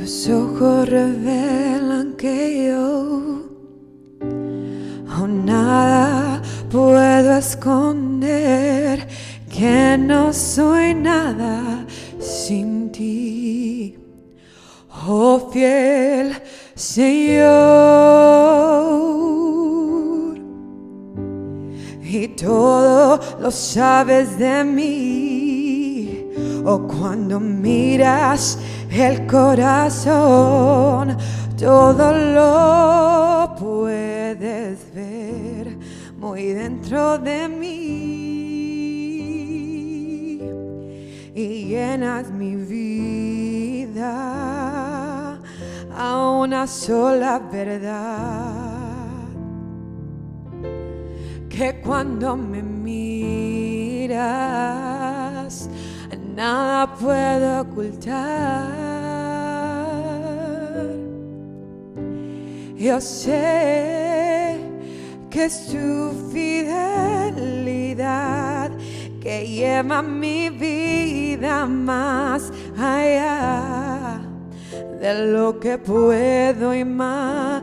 Tus ojos revelan que yo nada puedo esconder, que no soy nada sin ti, oh fiel Señor. Y todo lo sabes de mí, oh cuando miras el corazón, todo lo puedes ver muy dentro de mí y llenas mi vida a una sola verdad, que cuando me miras nada puedo ocultar. Yo sé que es tu fidelidad que lleva mi vida más allá de lo que puedo imaginar.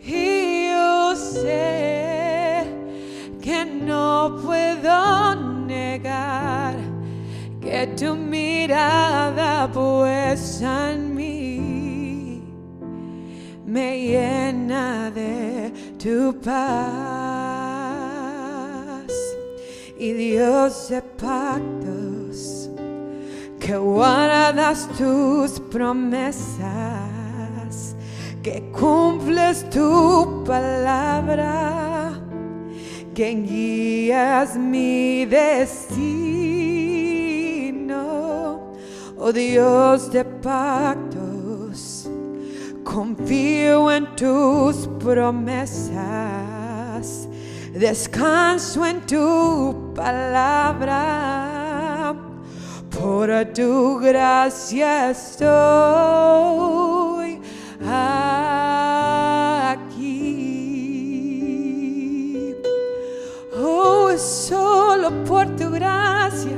Y yo sé que no puedo negar que tu mirada puesta en mí me llena de tu paz. Y Dios de pactos, que guardas tus promesas, que cumples tu palabra, que guías mi destino, oh Dios de pactos, confío en tus promesas, descanso en tu palabra, por tu gracia estoy aquí. Oh, solo por tu gracia,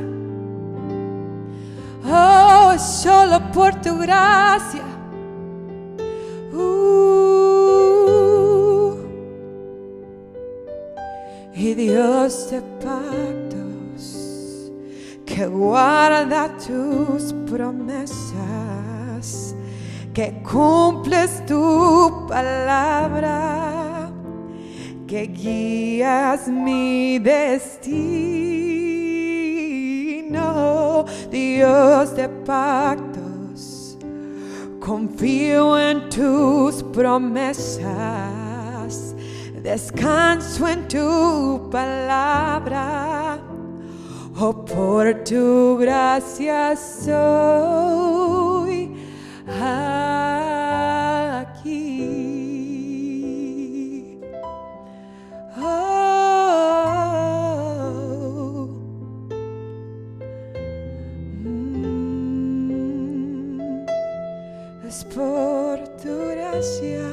oh, solo por tu gracia. Y Dios de pactos, que guarda tus promesas, que cumples tu palabra, que guías mi destino. Dios de pactos, confío en tus promesas, descanso en tu palabra, oh por tu gracia soy aquí. Oh, es por tu gracia.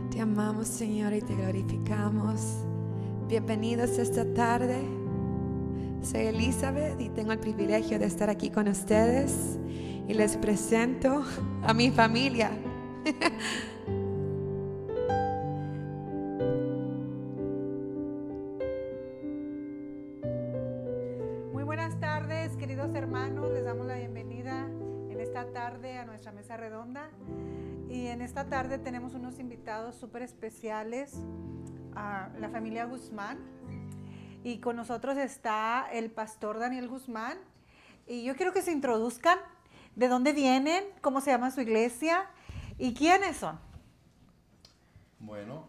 Te amamos, Señor, y te glorificamos. Bienvenidos esta tarde. Soy Elizabeth y tengo el privilegio de estar aquí con ustedes. Y les presento a mi familia. Muy buenas tardes, queridos hermanos. Les damos la bienvenida en esta tarde a nuestra mesa redonda. Y en esta tarde tenemos unos invitados súper especiales, a la familia Guzmán. Y con nosotros está el pastor Daniel Guzmán. Y yo quiero que se introduzcan, de dónde vienen, cómo se llama su iglesia y quiénes son. Bueno,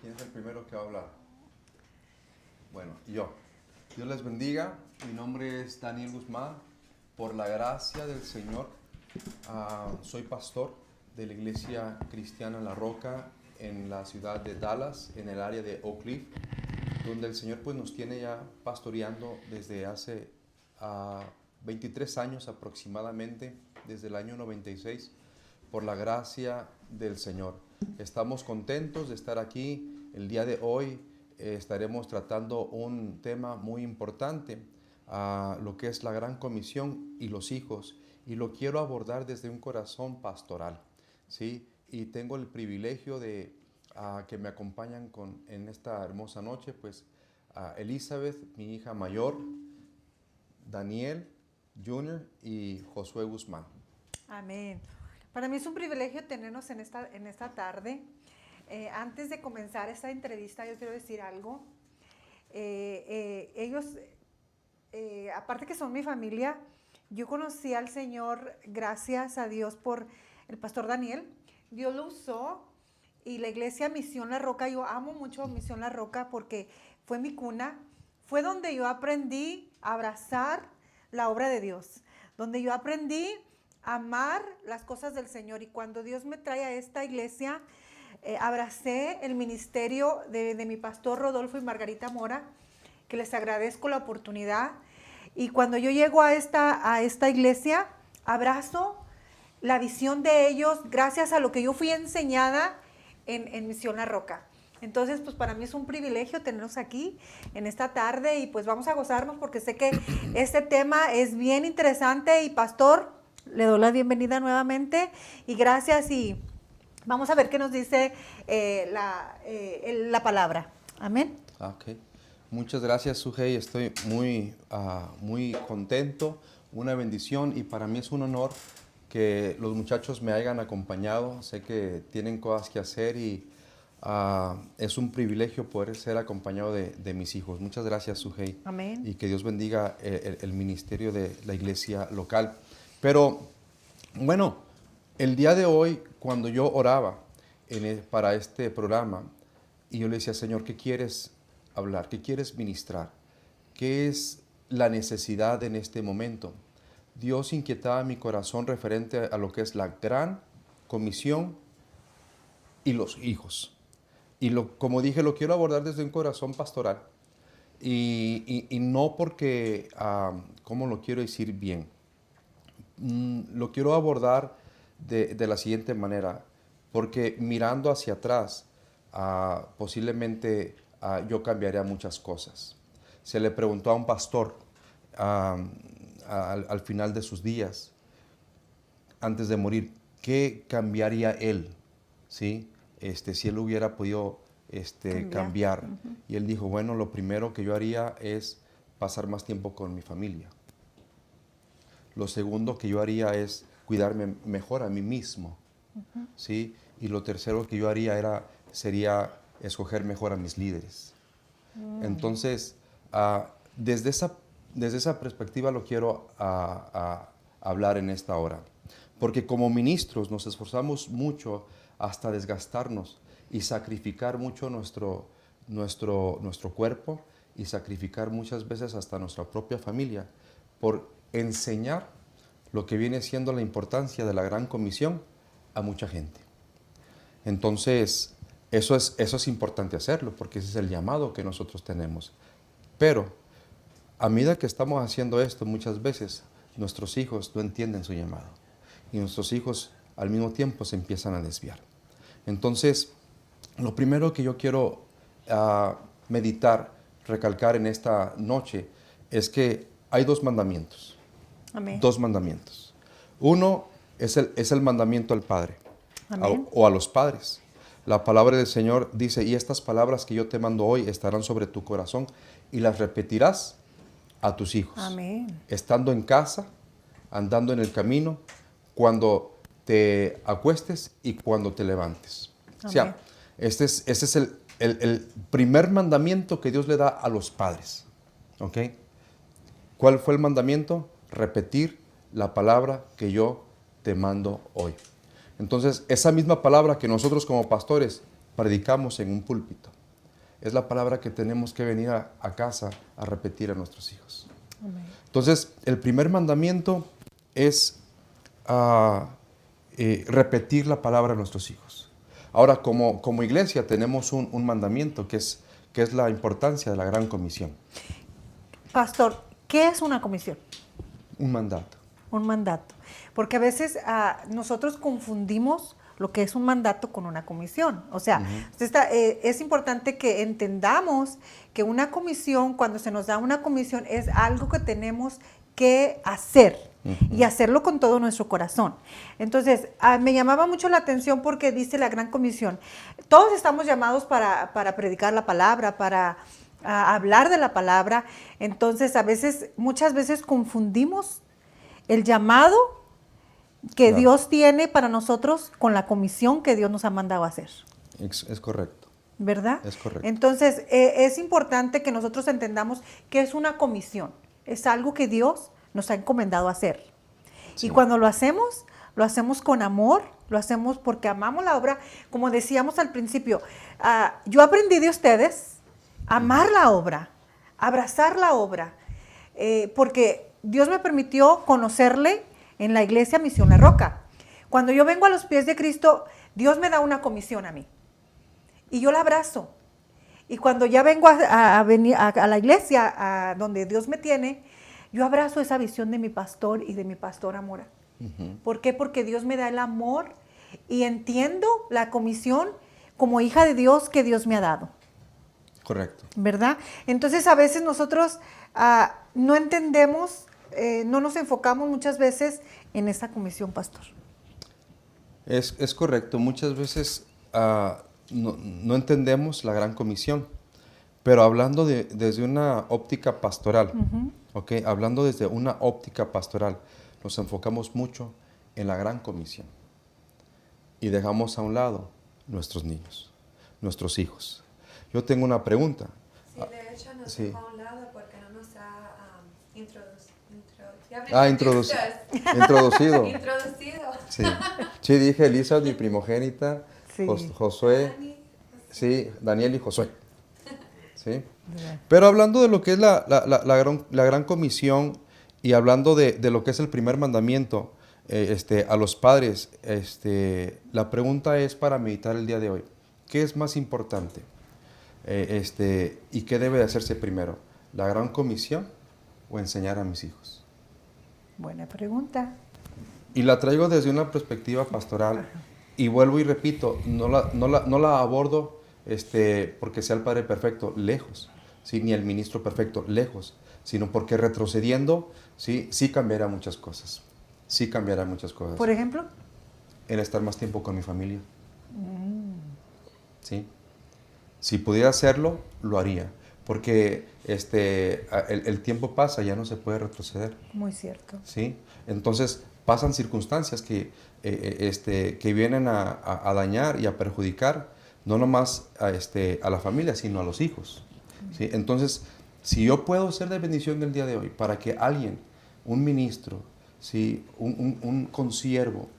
¿quién es el primero que va a hablar? Bueno, yo. Dios les bendiga. Mi nombre es Daniel Guzmán. Por la gracia del Señor, soy pastor de la iglesia cristiana La Roca en la ciudad de Dallas, en el área de Oak Cliff, donde el Señor pues nos tiene ya pastoreando desde hace 23 años aproximadamente, desde el año 96. por la gracia del Señor. Estamos contentos de estar aquí. El día de hoy estaremos tratando un tema muy importante, lo que es la Gran Comisión y los hijos. Y lo quiero abordar desde un corazón pastoral, ¿sí? Y tengo el privilegio de que me acompañan en esta hermosa noche, pues Elizabeth, mi hija mayor, Daniel Jr. y Josué Guzmán. Amén. Para mí es un privilegio tenernos en esta tarde. Antes de comenzar esta entrevista, yo quiero decir algo. Ellos, aparte que son mi familia, yo conocí al Señor gracias a Dios por el pastor Daniel. Dios lo usó y la iglesia Misión La Roca, yo amo mucho Misión La Roca porque fue mi cuna. Fue donde yo aprendí a abrazar la obra de Dios, donde yo aprendí a amar las cosas del Señor. Y cuando Dios me trae a esta iglesia, abracé el ministerio de mi pastor Rodolfo y Margarita Mora, que les agradezco la oportunidad. Y cuando yo llego a esta iglesia, abrazo la visión de ellos gracias a lo que yo fui enseñada en Misión La Roca. Entonces, pues para mí es un privilegio tenerlos aquí en esta tarde y pues vamos a gozarnos porque sé que este tema es bien interesante y pastor, le doy la bienvenida nuevamente y gracias y vamos a ver qué nos dice la palabra. Amén. Ok. Muchas gracias, Sujei. Estoy muy contento, una bendición y para mí es un honor que los muchachos me hayan acompañado. Sé que tienen cosas que hacer y es un privilegio poder ser acompañado de mis hijos. Muchas gracias, Sujei. Amén. Y que Dios bendiga el ministerio de la iglesia local. Pero, bueno, el día de hoy, cuando yo oraba para este programa, y yo le decía, Señor, ¿qué quieres hablar? ¿Qué quieres ministrar? ¿Qué es la necesidad en este momento? Dios inquietaba mi corazón referente a lo que es la Gran Comisión y los hijos. Y como dije, lo quiero abordar desde un corazón pastoral. Y no porque, ¿cómo lo quiero decir bien? Lo quiero abordar de la siguiente manera. Porque mirando hacia atrás, posiblemente yo cambiaría muchas cosas. Se le preguntó a un pastor al final de sus días, antes de morir, ¿qué cambiaría él? ¿Sí? Si él hubiera podido cambiar. Uh-huh. Y él dijo, bueno, lo primero que yo haría es pasar más tiempo con mi familia. Lo segundo que yo haría es cuidarme mejor a mí mismo. Uh-huh. ¿Sí? Y lo tercero que yo haría sería escoger mejor a mis líderes. Entonces, desde esa perspectiva lo quiero hablar en esta hora. Porque como ministros nos esforzamos mucho hasta desgastarnos y sacrificar mucho nuestro cuerpo y sacrificar muchas veces hasta nuestra propia familia por enseñar lo que viene siendo la importancia de la Gran Comisión a mucha gente. Entonces, eso es importante hacerlo porque ese es el llamado que nosotros tenemos. Pero a medida que estamos haciendo esto, muchas veces nuestros hijos no entienden su llamado y nuestros hijos al mismo tiempo se empiezan a desviar. Entonces, lo primero que yo quiero meditar, recalcar en esta noche es que hay dos mandamientos. Amén. Dos mandamientos. Uno es el mandamiento al Padre o a los padres. La palabra del Señor dice, y estas palabras que yo te mando hoy estarán sobre tu corazón y las repetirás a tus hijos. Amén. Estando en casa, andando en el camino, cuando te acuestes y cuando te levantes. Amén. O sea, este es el primer mandamiento que Dios le da a los padres. ¿Ok? ¿Cuál fue el mandamiento? Repetir la palabra que yo te mando hoy. Entonces, esa misma palabra que nosotros como pastores predicamos en un púlpito, es la palabra que tenemos que venir a casa a repetir a nuestros hijos. Amén. Entonces, el primer mandamiento es repetir la palabra a nuestros hijos. Ahora, como iglesia tenemos un mandamiento que es la importancia de la Gran Comisión. Pastor, ¿qué es una comisión? Un mandato. Un mandato. Porque a veces nosotros confundimos lo que es un mandato con una comisión. O sea, es importante que entendamos que una comisión, cuando se nos da una comisión, es algo que tenemos que hacer y hacerlo con todo nuestro corazón. Entonces, me llamaba mucho la atención porque dice la Gran Comisión, todos estamos llamados para predicar la palabra, para hablar de la palabra. Entonces, muchas veces confundimos el llamado que Dios tiene para nosotros con la comisión que Dios nos ha mandado a hacer. Es correcto. ¿Verdad? Es correcto. Entonces, es importante que nosotros entendamos que es una comisión. Es algo que Dios nos ha encomendado a hacer. Sí. Y cuando lo hacemos con amor, lo hacemos porque amamos la obra. Como decíamos al principio, yo aprendí de ustedes a amar la obra, abrazar la obra, porque Dios me permitió conocerle en la iglesia Misión La Roca. Cuando yo vengo a los pies de Cristo, Dios me da una comisión a mí. Y yo la abrazo. Y cuando ya vengo a la iglesia donde Dios me tiene, yo abrazo esa visión de mi pastor y de mi pastora Mora. ¿Por qué? Porque Dios me da el amor y entiendo la comisión como hija de Dios que Dios me ha dado. Correcto. ¿Verdad? Entonces a veces nosotros no entendemos, no nos enfocamos muchas veces en esa comisión, pastor. Es correcto. Muchas veces no entendemos la gran comisión, pero hablando desde una óptica pastoral, ¿okay? Hablando desde una óptica pastoral, nos enfocamos mucho en la gran comisión y dejamos a un lado nuestros niños, nuestros hijos. Yo tengo una pregunta. Sí, de hecho nos dejó a un lado porque no nos ha introducido. Introducido. Sí. Sí, dije Elisa, mi primogénita, sí. Josué, sí, Daniel y Josué. ¿Sí? Pero hablando de lo que es la gran comisión y hablando de lo que es el primer mandamiento a los padres, la pregunta es para meditar el día de hoy. ¿Qué es más importante? ¿Y qué debe de hacerse primero? ¿La gran comisión o enseñar a mis hijos? Buena pregunta. Y la traigo desde una perspectiva pastoral. Y vuelvo y repito, no la abordo porque sea el Padre perfecto, lejos, ¿sí? Ni el ministro perfecto, lejos, sino porque retrocediendo, sí cambiará muchas cosas. Sí cambiará muchas cosas. ¿Por ejemplo? El estar más tiempo con mi familia. ¿Sí? Si pudiera hacerlo, lo haría. Porque el tiempo pasa, ya no se puede retroceder. Muy cierto. ¿Sí? Entonces, pasan circunstancias que vienen a dañar y a perjudicar no nomás a la familia, sino a los hijos. ¿Sí? Entonces, si yo puedo ser de bendición el día de hoy para que alguien, un ministro, ¿sí? un consiervo,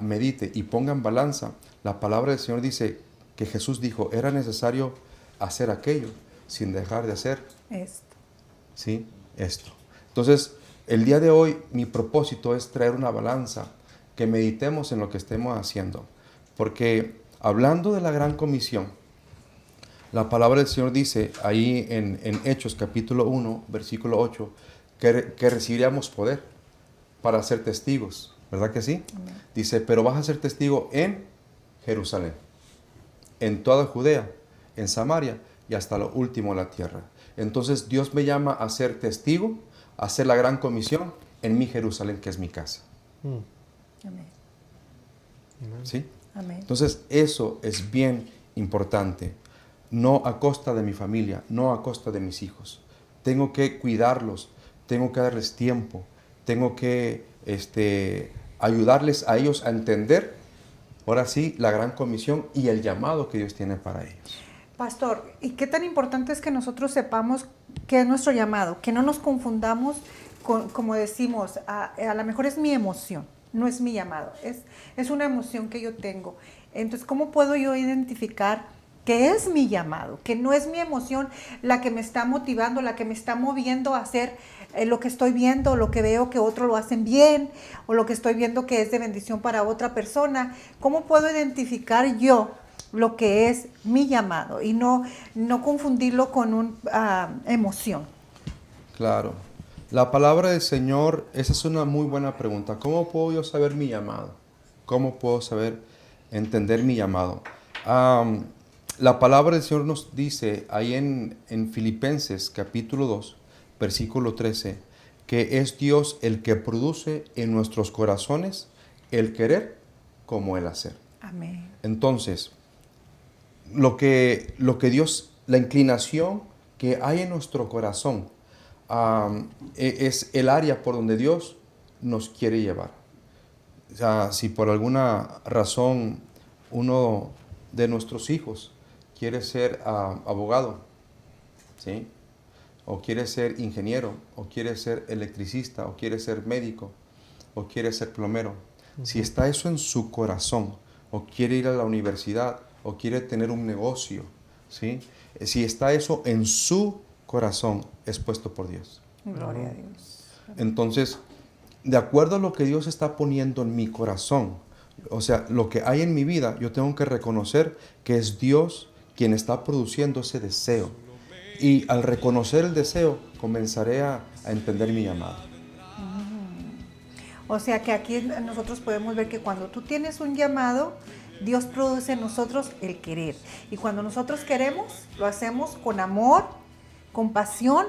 medite y ponga en balanza, la palabra del Señor dice que Jesús dijo, era necesario hacer aquello sin dejar de hacer esto. ¿Sí? Esto. Entonces, el día de hoy mi propósito es traer una balanza, que meditemos en lo que estemos haciendo. Porque hablando de la gran comisión, la palabra del Señor dice ahí en Hechos capítulo 1, versículo 8, que recibiríamos poder para ser testigos. ¿Verdad que sí? Amén. Dice, pero vas a ser testigo en Jerusalén, en toda Judea, en Samaria y hasta lo último de la tierra. Entonces Dios me llama a ser testigo, a hacer la gran comisión en mi Jerusalén, que es mi casa. Amén. ¿Sí? Amén. Entonces eso es bien importante. No a costa de mi familia, no a costa de mis hijos. Tengo que cuidarlos, tengo que darles tiempo, tengo que ayudarles a ellos a entender, ahora sí, la gran comisión y el llamado que Dios tiene para ellos. Pastor, ¿y qué tan importante es que nosotros sepamos qué es nuestro llamado? Que no nos confundamos con, como decimos, a lo mejor es mi emoción, no es mi llamado, es una emoción que yo tengo. Entonces, ¿cómo puedo yo identificar que es mi llamado? Que no es mi emoción la que me está motivando, la que me está moviendo a hacer lo que estoy viendo, lo que veo que otros lo hacen bien, o lo que estoy viendo que es de bendición para otra persona. ¿Cómo puedo identificar yo lo que es mi llamado y no confundirlo con una emoción? Claro. La palabra del Señor, esa es una muy buena pregunta. ¿Cómo puedo yo saber mi llamado? ¿Cómo puedo saber entender mi llamado? La palabra del Señor nos dice ahí en Filipenses capítulo 2, versículo 13, que es Dios el que produce en nuestros corazones el querer como el hacer. Amén. Entonces, lo que Dios, la inclinación que hay en nuestro corazón, es el área por donde Dios nos quiere llevar. O sea, si por alguna razón uno de nuestros hijos quiere ser abogado, ¿sí? O quiere ser ingeniero, o quiere ser electricista, o quiere ser médico, o quiere ser plomero, si está eso en su corazón, o quiere ir a la universidad, o quiere tener un negocio, ¿sí? Si está eso en su corazón, es puesto por Dios. Gloria a Dios. Entonces, de acuerdo a lo que Dios está poniendo en mi corazón, o sea, lo que hay en mi vida, yo tengo que reconocer que es Dios quien está produciendo ese deseo. Y al reconocer el deseo, comenzaré a entender mi llamado. O sea que aquí nosotros podemos ver que cuando tú tienes un llamado, Dios produce en nosotros el querer. Y cuando nosotros queremos, lo hacemos con amor, con pasión,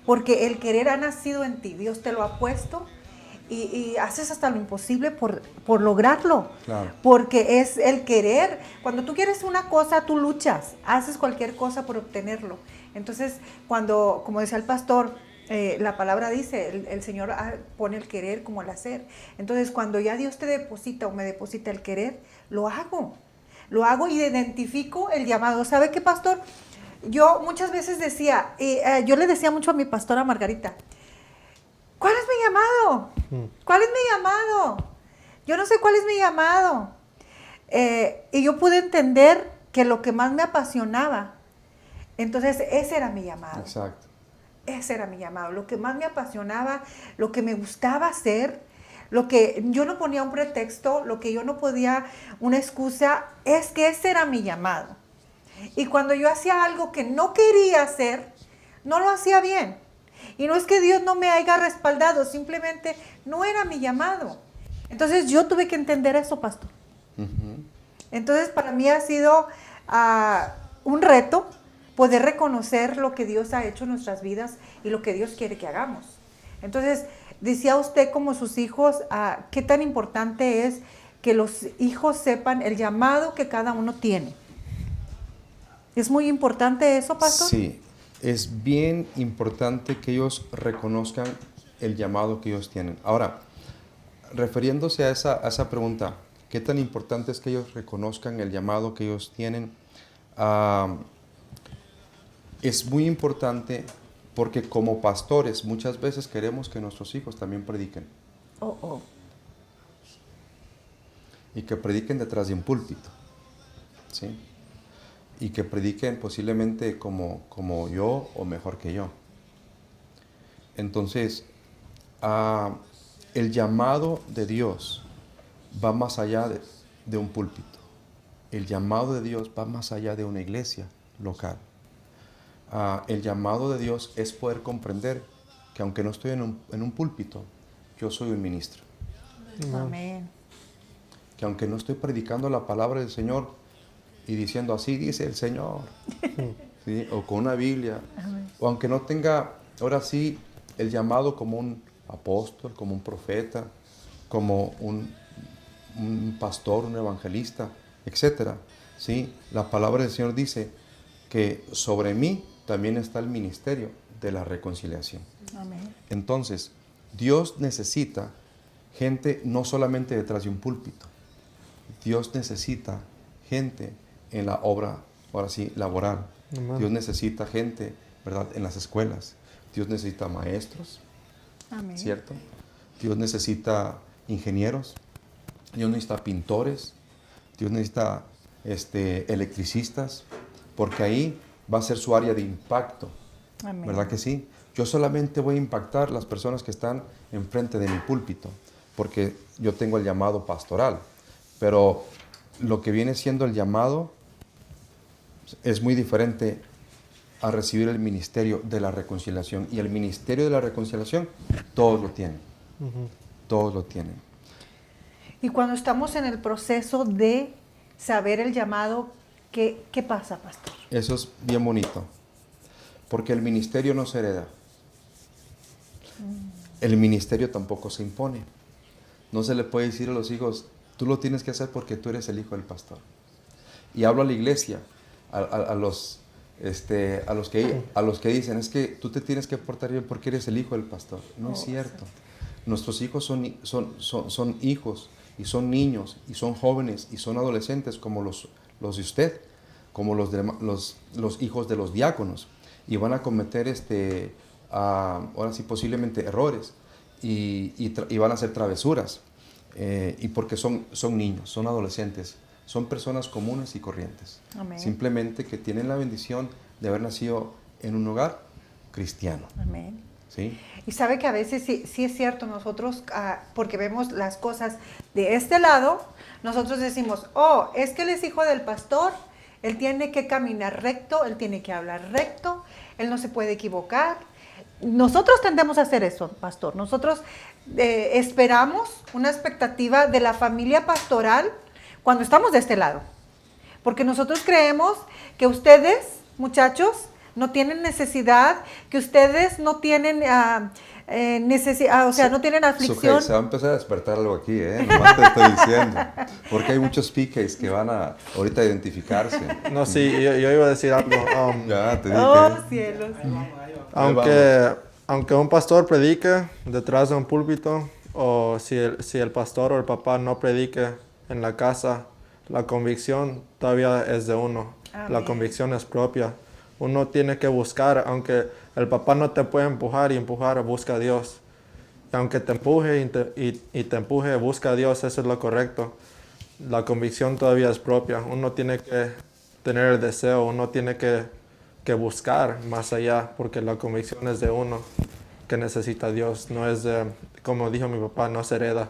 porque el querer ha nacido en ti. Dios te lo ha puesto y haces hasta lo imposible por lograrlo. Claro. Porque es el querer. Cuando tú quieres una cosa, tú luchas, haces cualquier cosa por obtenerlo. Entonces, cuando, como decía el pastor, la palabra dice, el Señor pone el querer como el hacer. Entonces, cuando ya Dios te deposita o me deposita el querer, lo hago y identifico el llamado. ¿Sabe qué, pastor? Yo muchas veces decía, yo le decía mucho a mi pastora Margarita, ¿cuál es mi llamado? ¿Cuál es mi llamado? Yo no sé cuál es mi llamado. Y yo pude entender que lo que más me apasionaba, entonces ese era mi llamado. Exacto. Ese era mi llamado, lo que más me apasionaba, lo que me gustaba hacer, lo que yo no ponía un pretexto, lo que yo no podía una excusa, es que ese era mi llamado. Y cuando yo hacía algo que no quería hacer, no lo hacía bien. Y no es que Dios no me haya respaldado, simplemente no era mi llamado. Entonces yo tuve que entender eso, pastor. Entonces para mí ha sido un reto poder reconocer lo que Dios ha hecho en nuestras vidas y lo que Dios quiere que hagamos. Entonces, decía usted como sus hijos, qué tan importante es que los hijos sepan el llamado que cada uno tiene. ¿Es muy importante eso, pastor? Sí, es bien importante que ellos reconozcan el llamado que ellos tienen. Ahora, refiriéndose a esa pregunta, ¿qué tan importante es que ellos reconozcan el llamado que ellos tienen? Es muy importante porque como pastores muchas veces queremos que nuestros hijos también prediquen. Y que prediquen detrás de un púlpito, ¿sí? Y que prediquen posiblemente como yo o mejor que yo. Entonces, el llamado de Dios va más allá de un púlpito. El llamado de Dios va más allá de una iglesia local. El llamado de Dios es poder comprender que aunque no estoy en un púlpito, yo soy un ministro. Amén. Que aunque no estoy predicando la palabra del Señor y diciendo así dice el Señor, ¿sí? O con una Biblia, o aunque no tenga ahora sí el llamado como un apóstol, como un profeta, como un pastor, un evangelista, etc. ¿Sí? La palabra del Señor dice que sobre mí también está el ministerio de la reconciliación. Amén. Entonces, Dios necesita gente no solamente detrás de un púlpito. Dios necesita gente en la obra, ahora sí, laboral. Amén. Dios necesita gente, ¿verdad?, en las escuelas. Dios necesita maestros, Amén. ¿cierto? Dios necesita ingenieros. Dios necesita pintores. Dios necesita electricistas, porque ahí va a ser su área de impacto. Amén. ¿Verdad que sí? Yo solamente voy a impactar las personas que están enfrente de mi púlpito, porque yo tengo el llamado pastoral. Pero lo que viene siendo el llamado es muy diferente a recibir el ministerio de la reconciliación. Y el ministerio de la reconciliación, todos lo tienen. Todos lo tienen. Y cuando estamos en el proceso de saber el llamado, ¿qué pasa, pastor? Eso es bien bonito. Porque el ministerio no se hereda. El ministerio tampoco se impone. No se le puede decir a los hijos, tú lo tienes que hacer porque tú eres el hijo del pastor. Y hablo a la iglesia, a los que dicen, es que tú te tienes que portar bien porque eres el hijo del pastor. No es cierto. Nuestros hijos son hijos y son niños y son jóvenes y son adolescentes como los de usted, como los hijos de los diáconos, y van a cometer ahora sí posiblemente errores y van a hacer travesuras, y porque son niños, son adolescentes, son personas comunes y corrientes. Amén. Simplemente que tienen la bendición de haber nacido en un hogar cristiano. Amén. ¿Sí? Y sabe que a veces sí es cierto, nosotros, porque vemos las cosas de este lado, nosotros decimos, oh, es que él es hijo del pastor, él tiene que caminar recto, él tiene que hablar recto, él no se puede equivocar. Nosotros tendemos a hacer eso, pastor. Nosotros esperamos una expectativa de la familia pastoral cuando estamos de este lado. Porque nosotros creemos que ustedes, muchachos, no tienen necesidad, que ustedes no tienen necesidad, o sea, no tienen aflicción. Se va a empezar a despertar algo aquí, nomás te estoy diciendo. Porque hay muchos piques que van a ahorita identificarse. No, sí, yo iba a decir algo. Ya te dije. Oh, cielos. Aunque un pastor predique detrás de un púlpito, o si el pastor o el papá no predique en la casa, la convicción todavía es de uno. Amén. La convicción es propia. Uno tiene que buscar, aunque el papá no te puede empujar, busca a Dios. Y aunque te empuje y te empuje, busca a Dios, eso es lo correcto. La convicción todavía es propia. Uno tiene que tener el deseo, uno tiene que buscar más allá, porque la convicción es de uno que necesita a Dios. No es de, como dijo mi papá, no se hereda.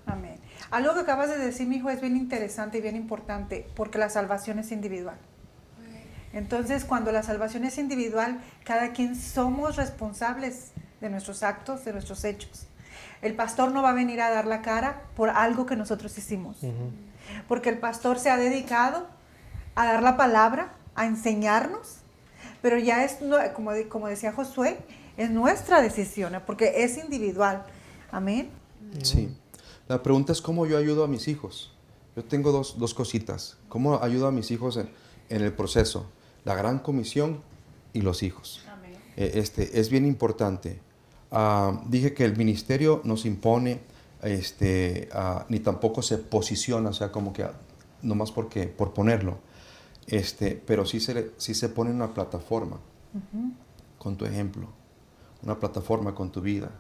Amén. Algo que acabas de decir, mi hijo, es bien interesante y bien importante, porque la salvación es individual. Entonces, cuando la salvación es individual, cada quien somos responsables de nuestros actos, de nuestros hechos. El pastor no va a venir a dar la cara por algo que nosotros hicimos. Porque el pastor se ha dedicado a dar la palabra, a enseñarnos, pero ya es, como decía Josué, es nuestra decisión, porque es individual. Amén. Sí. La pregunta es cómo yo ayudo a mis hijos. Yo tengo dos cositas. ¿Cómo ayudo a mis hijos en el proceso? La gran comisión y los hijos. Amén. Es bien importante. Dije que el ministerio no se impone, ni tampoco se posiciona, o sea, como que nomás por ponerlo. Pero sí se pone una plataforma con tu ejemplo, una plataforma con tu vida,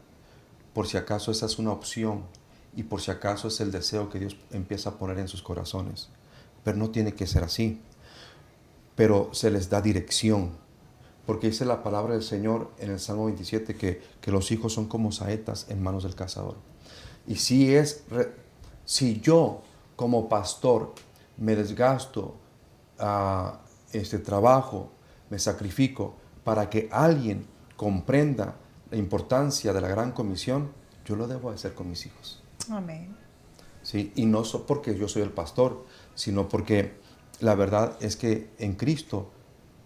por si acaso esa es una opción y por si acaso es el deseo que Dios empieza a poner en sus corazones. Pero no tiene que ser así. Pero se les da dirección, porque dice la palabra del Señor en el Salmo 27 que los hijos son como saetas en manos del cazador. Y si yo como pastor me desgasto, trabajo, me sacrifico para que alguien comprenda la importancia de la gran comisión, yo lo debo hacer con mis hijos. Amén. ¿Sí? Y no porque yo soy el pastor, sino porque la verdad es que en Cristo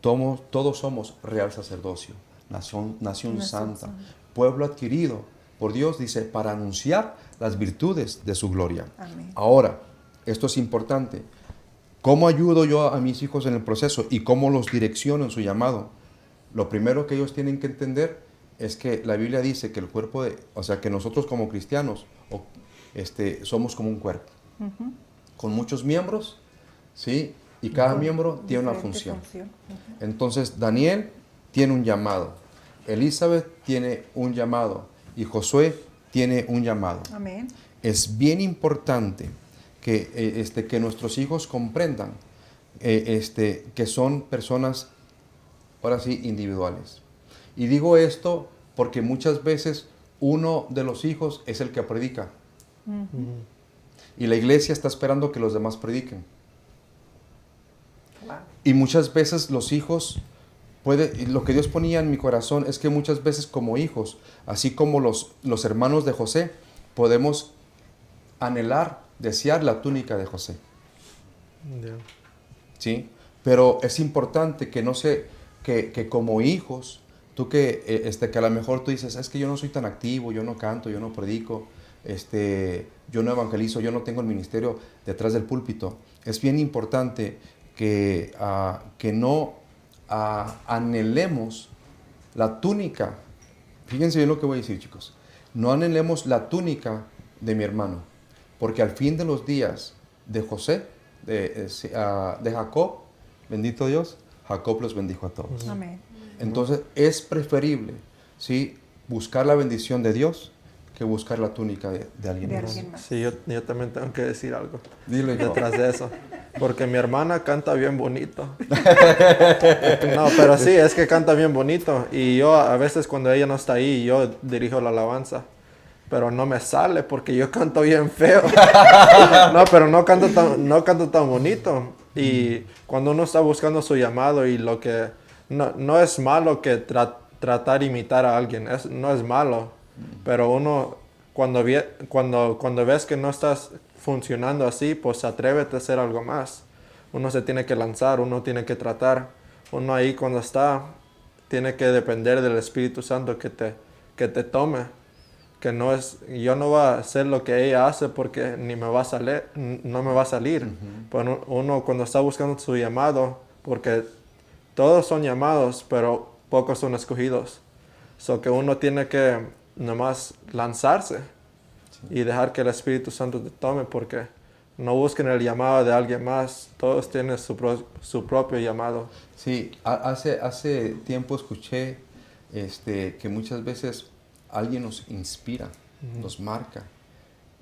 todos somos real sacerdocio, nación santa, pueblo adquirido por Dios, dice, para anunciar las virtudes de su gloria. Amén. Ahora, esto es importante. ¿Cómo ayudo yo a mis hijos en el proceso y cómo los direcciono en su llamado? Lo primero que ellos tienen que entender es que la Biblia dice que el cuerpo que nosotros como cristianos somos como un cuerpo, con muchos miembros, ¿sí? Y cada miembro tiene una función. Entonces, Daniel tiene un llamado, Elizabeth tiene un llamado y Josué tiene un llamado. Amén. Es bien importante que nuestros hijos comprendan que son personas, ahora sí, individuales. Y digo esto porque muchas veces uno de los hijos es el que predica. Y la iglesia está esperando que los demás prediquen. Wow. Y muchas veces los hijos, lo que Dios ponía en mi corazón es que muchas veces como hijos, así como los hermanos de José, podemos anhelar, desear la túnica de José. Ya. ¿Sí? Pero es importante que no se, que como hijos, tú que a lo mejor tú dices, es que yo no soy tan activo, yo no canto, yo no predico, yo no evangelizo, yo no tengo el ministerio detrás del púlpito. Es bien importante que no anhelemos la túnica. Fíjense bien lo que voy a decir, chicos. No anhelemos la túnica de mi hermano, porque al fin de los días de José, de Jacob, bendito Dios, Jacob los bendijo a todos. Amén. Entonces es preferible, ¿sí?, buscar la bendición de Dios que buscar la túnica de alguien De más. alguien más. Sí, yo también tengo que decir algo Dilo, hijo. detrás de eso. Porque mi hermana canta bien bonito. No, pero sí, es que canta bien bonito. Y yo a veces cuando ella no está ahí, yo dirijo la alabanza. Pero no me sale porque yo canto bien feo. No, pero no canto tan bonito. Y cuando uno está buscando su llamado y lo que... No es malo que tratar de imitar a alguien. No es malo. Pero uno, cuando ves que no estás funcionando así, pues atrévete a hacer algo más. Uno se tiene que lanzar, uno tiene que tratar. Uno ahí cuando está, tiene que depender del Espíritu Santo que te tome. Que yo no voy a hacer lo que ella hace porque no me va a salir. Pero uno cuando está buscando su llamado, porque todos son llamados, pero pocos son escogidos. So que uno tiene que nomás lanzarse y dejar que el Espíritu Santo te tome, porque no busquen el llamado de alguien más. Todos tienen su propio llamado. Sí, hace tiempo escuché que muchas veces alguien nos inspira, nos marca.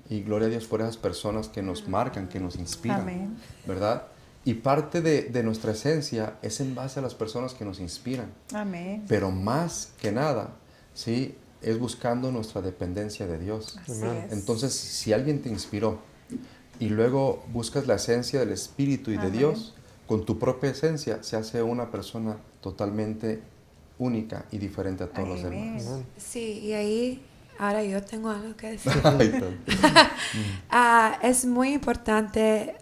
Y gloria a Dios por esas personas que nos marcan, que nos inspiran. Amén. ¿Verdad? Y parte de nuestra esencia es en base a las personas que nos inspiran. Amén. Pero más que nada, ¿sí?, es buscando nuestra dependencia de Dios. Así es. Entonces, si alguien te inspiró y luego buscas la esencia del Espíritu y de Amén. Dios, con tu propia esencia se hace una persona totalmente única y diferente a todos los Amén. demás. Sí, y ahí, ahora yo tengo algo que decir. Ay, tanto. Es muy importante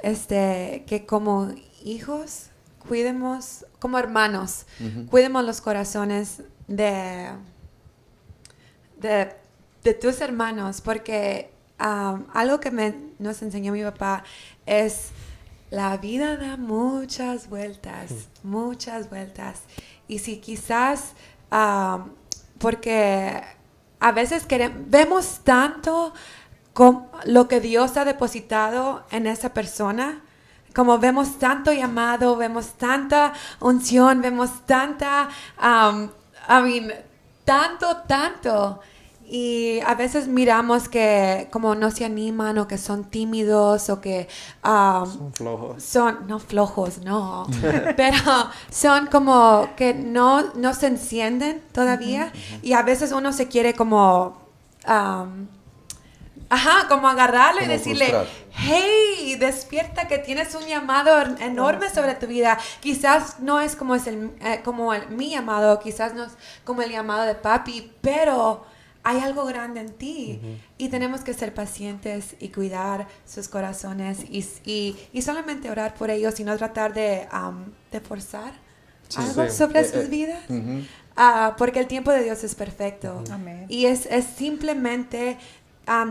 que como hijos cuidemos, como hermanos, cuidemos los corazones de tus hermanos, porque algo que nos enseñó mi papá es la vida da muchas vueltas, y si quizás porque a veces vemos tanto lo que Dios ha depositado en esa persona, como vemos tanto llamado, vemos tanta unción, vemos tanta, tanto. Y a veces miramos que como no se animan o que son tímidos o que Son flojos. no flojos, no, pero son como que no se encienden todavía y a veces uno se quiere como como agarrarlo y Como decirle, frustrar. hey, despierta que tienes un llamado enorme sobre tu vida. Quizás no es como mi llamado, quizás no es como el llamado de papi, pero hay algo grande en ti y tenemos que ser pacientes y cuidar sus corazones y solamente orar por ellos y no tratar de forzar algo Sí. sobre sus vidas. Porque el tiempo de Dios es perfecto. Amén. Y es simplemente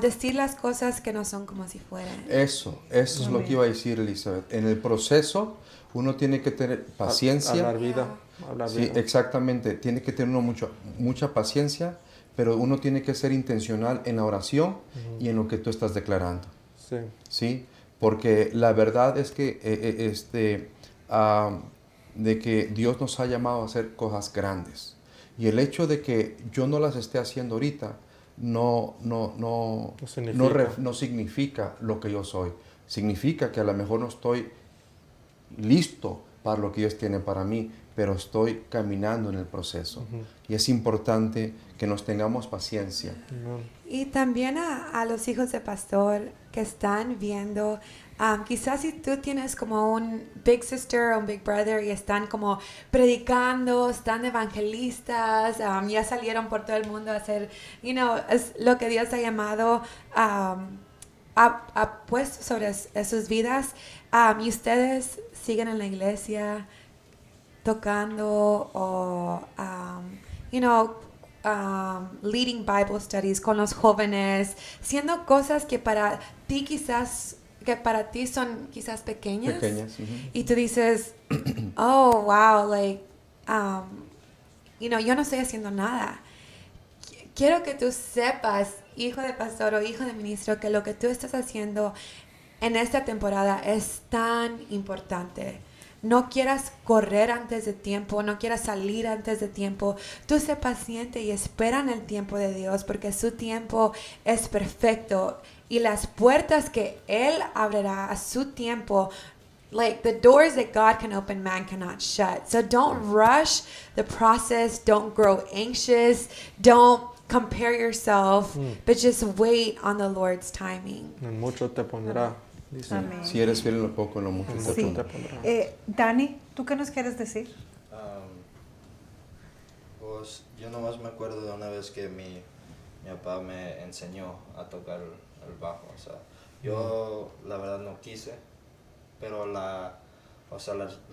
decir las cosas que no son como si fueran. Eso es lo que iba a decir, Elizabeth. En el proceso uno tiene que tener paciencia. Hablar vida. Hablar Sí, vida. exactamente. Tiene que tener uno mucha paciencia, pero uno tiene que ser intencional en la oración y en lo que tú estás declarando. Sí. ¿Sí? Porque la verdad es que de que Dios nos ha llamado a hacer cosas grandes. Y el hecho de que yo no las esté haciendo ahorita no significa lo que yo soy. Significa que a lo mejor no estoy listo para lo que Dios tiene para mí, pero estoy caminando en el proceso. Y es importante que nos tengamos paciencia. Y también a los hijos de pastor que están viendo, quizás si tú tienes como un big sister o un big brother y están como predicando, están evangelistas, ya salieron por todo el mundo a hacer, es lo que Dios ha llamado, ha puesto sobre sus vidas, y ustedes siguen en la iglesia tocando o, leading Bible studies con los jóvenes, siendo cosas que para ti son quizás pequeñas. Y tú dices, oh, wow, like, yo no estoy haciendo nada. Quiero que tú sepas, hijo de pastor o hijo de ministro, que lo que tú estás haciendo en esta temporada es tan importante. No quieras correr antes de tiempo, no quieras salir antes de tiempo. Tú sé paciente y espera en el tiempo de Dios, porque su tiempo es perfecto. Y las puertas que Él abrirá a su tiempo, like the doors that God can open, man cannot shut. So don't rush the process, don't grow anxious, don't compare yourself, but just wait on the Lord's timing. En mucho te pondrá. Dice. Amén. Si eres fiel en lo poco, en lo mucho te Sí. pondrá. Dani, ¿tú qué nos quieres decir? Pues yo nomás me acuerdo de una vez que mi papá me enseñó a tocar el bajo. O sea, yo la verdad no quise, pero la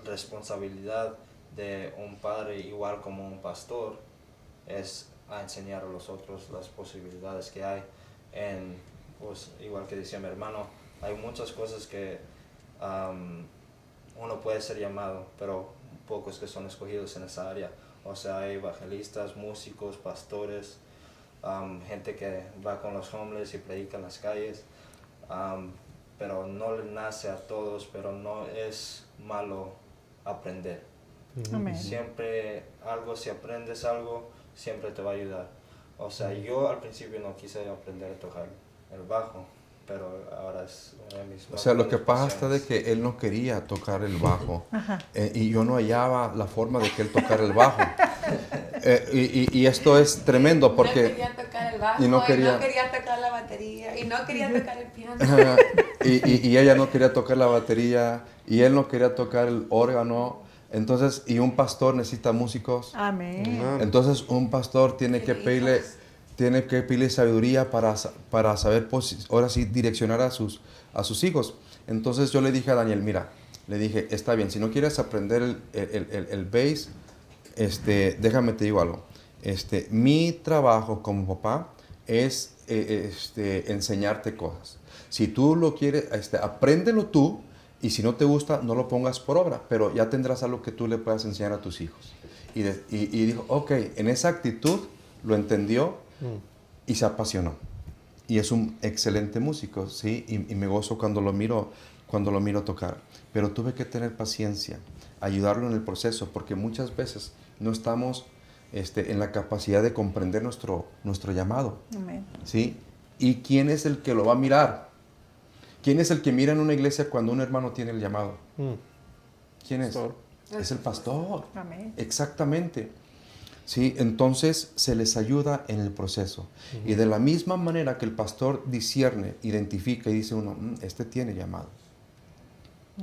responsabilidad de un padre igual como un pastor es a enseñar a los otros las posibilidades que hay. Pues igual que decía mi hermano, hay muchas cosas que uno puede ser llamado, pero pocos que son escogidos en esa área. O sea, hay evangelistas, músicos, pastores, gente que va con los homeless y predica en las calles, pero no le nace a todos, pero no es malo aprender. Amén. Siempre si aprendes algo, siempre te va a ayudar. O sea, yo al principio no quise aprender a tocar el bajo, pero ahora es una de mis... O sea, lo que pasa está de que él no quería tocar el bajo y yo no hallaba la forma de que él tocara el bajo. Y esto es tremendo porque... No quería tocar el bajo, y no quería tocar la batería, y no quería tocar el piano. y ella no quería tocar la batería, y él no quería tocar el órgano. Entonces, y un pastor necesita músicos. Amén. Entonces, un pastor tiene que pedirle sabiduría para saber, pues, ahora sí, direccionar a sus hijos. Entonces yo le dije a Daniel, mira, le dije, está bien, si no quieres aprender el bass, déjame te digo algo. Mi trabajo como papá es enseñarte cosas. Si tú lo quieres, apréndelo tú, y si no te gusta, no lo pongas por obra, pero ya tendrás algo que tú le puedas enseñar a tus hijos. Y dijo, ok, en esa actitud lo entendió y se apasionó. Y es un excelente músico, ¿sí? Y me gozo cuando lo miro tocar. Pero tuve que tener paciencia, ayudarlo en el proceso, porque muchas veces no estamos en la capacidad de comprender nuestro llamado. Amén. ¿Sí? ¿Y quién es el que lo va a mirar? ¿Quién es el que mira en una iglesia cuando un hermano tiene el llamado? ¿Quién es? Pastor. Es el pastor. Amén. Exactamente. Sí, entonces se les ayuda en el proceso. Y de la misma manera que el pastor discierne, identifica y dice uno, este tiene llamado.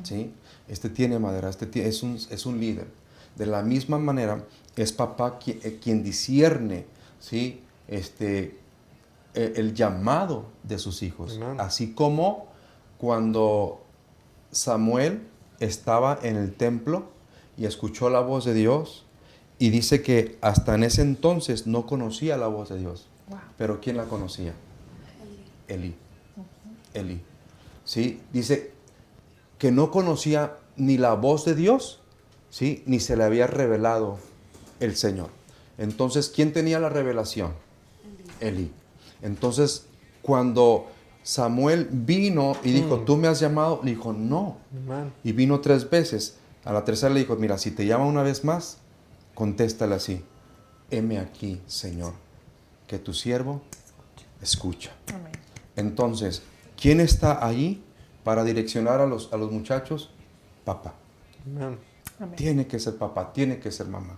¿Sí? Este tiene madera, es un líder. De la misma manera es papá quien discierne, ¿sí? El llamado de sus hijos. Amen. Así como cuando Samuel estaba en el templo y escuchó la voz de Dios, y dice que hasta en ese entonces no conocía la voz de Dios. Wow. Pero ¿quién la conocía? Elí. Elí. ¿Sí? Dice que no conocía ni la voz de Dios, ¿sí? Ni se le había revelado el Señor. Entonces, ¿quién tenía la revelación? Elí. Entonces, cuando Samuel vino y dijo, ¿tú me has llamado? Le dijo, no. Amen. Y vino 3 veces. A la tercera le dijo, mira, si te llama una vez más, contéstale así, heme aquí, Señor, que tu siervo escucha. Amén. Entonces, ¿quién está ahí para direccionar a los muchachos? Papá. Amen. Amén. Tiene que ser papá, tiene que ser mamá.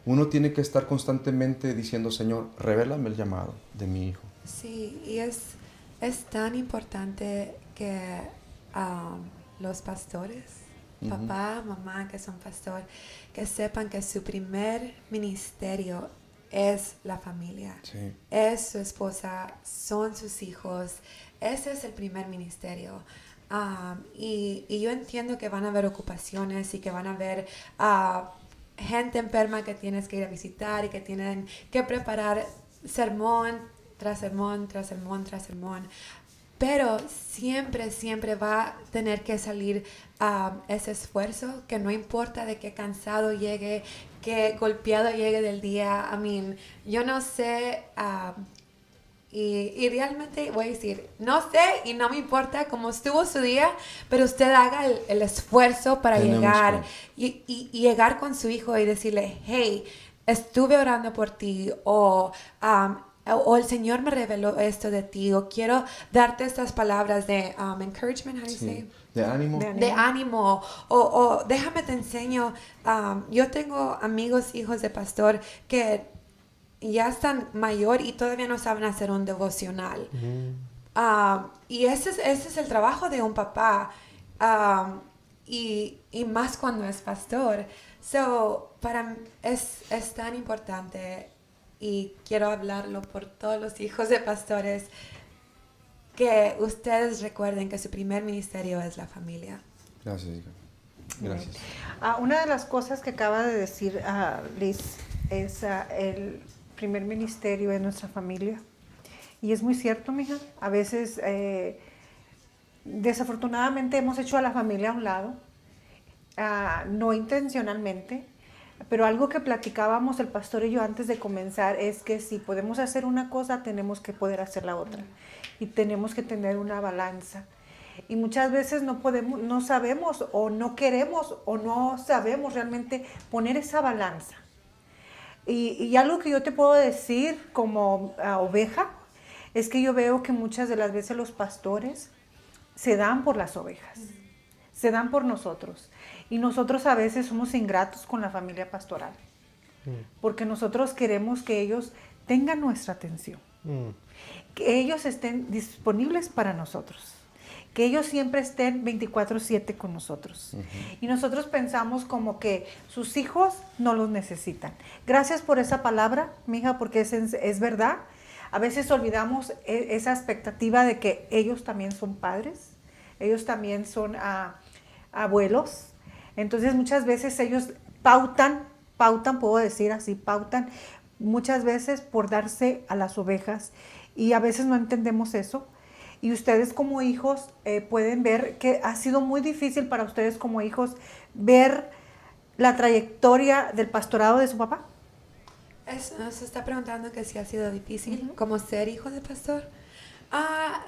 Uno tiene que estar constantemente diciendo, Señor, revélame el llamado de mi hijo. Sí, y es tan importante que los pastores, papá, mamá, que son pastor, que sepan que su primer ministerio es la familia, Sí. es su esposa, son sus hijos. Ese es el primer ministerio. Y yo entiendo que van a haber ocupaciones y que van a haber gente enferma que tienes que ir a visitar y que tienen que preparar sermón tras sermón, tras sermón, tras sermón. Pero siempre, siempre va a tener que salir ese esfuerzo, que no importa de qué cansado llegue, qué golpeado llegue del día. Yo no sé, y realmente voy a decir, no sé y no me importa cómo estuvo su día, pero usted haga el esfuerzo para Tenemos llegar y llegar con su hijo y decirle, hey, estuve orando por ti, o el Señor me reveló esto de ti, o quiero darte estas palabras de encouragement, how do you say? Sí. De ánimo. De ánimo, o déjame te enseño. Yo tengo amigos, hijos de pastor, que ya están mayor y todavía no saben hacer un devocional. Y ese es el trabajo de un papá, y más cuando es pastor. Para mí es tan importante, y quiero hablarlo por todos los hijos de pastores, que ustedes recuerden que su primer ministerio es la familia. Gracias, hija. Gracias. Una de las cosas que acaba de decir Liz es el primer ministerio de nuestra familia. Y es muy cierto, mija. A veces, desafortunadamente, hemos hecho a la familia a un lado, no intencionalmente, pero algo que platicábamos el pastor y yo antes de comenzar es que si podemos hacer una cosa, tenemos que poder hacer la otra. Y tenemos que tener una balanza. Y muchas veces no sabemos o no queremos o no sabemos realmente poner esa balanza. Y algo que yo te puedo decir como oveja es que yo veo que muchas de las veces los pastores se dan por las ovejas, se dan por nosotros. Y nosotros a veces somos ingratos con la familia pastoral, porque nosotros queremos que ellos tengan nuestra atención, que ellos estén disponibles para nosotros, que ellos siempre estén 24/7 con nosotros. Y nosotros pensamos como que sus hijos no los necesitan. Gracias por esa palabra, mija, porque es verdad. A veces olvidamos esa expectativa de que ellos también son padres, ellos también son abuelos. Entonces muchas veces ellos pautan, puedo decir así, pautan muchas veces por darse a las ovejas, y a veces no entendemos eso. Y ustedes como hijos pueden ver que ha sido muy difícil para ustedes como hijos ver la trayectoria del pastorado de su papá. Se está preguntando que si ha sido difícil como ser hijo de pastor.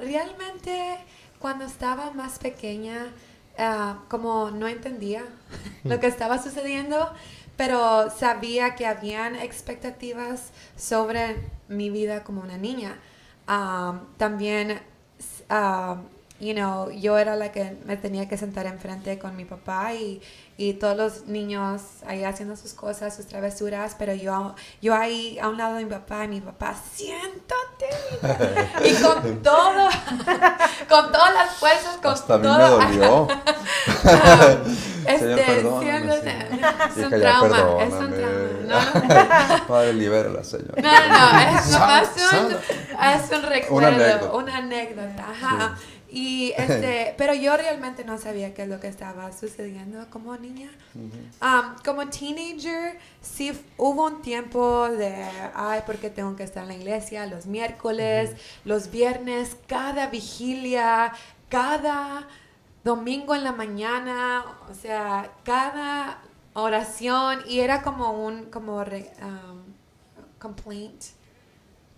Realmente cuando estaba más pequeña, como no entendía lo que estaba sucediendo, pero sabía que habían expectativas sobre mi vida como una niña. También, yo era la que me tenía que sentar enfrente con mi papá y todos los niños ahí haciendo sus cosas, sus travesuras, pero yo ahí a un lado de mi papá, siéntate. Y con todo, con todas las fuerzas, con hasta a mí todo. me dolió. Señor, perdóname, es un Hija, ya trauma, perdóname. es un trauma. Padre, libérala, Señor. No, es nomás Sana. es un recuerdo, Una anécdota. una anécdota, ajá. Y pero yo realmente no sabía qué es lo que estaba sucediendo como niña. Como teenager, sí hubo un tiempo de, porque tengo que estar en la iglesia los miércoles, los viernes, cada vigilia, cada domingo en la mañana, o sea, cada oración, y era como complaint.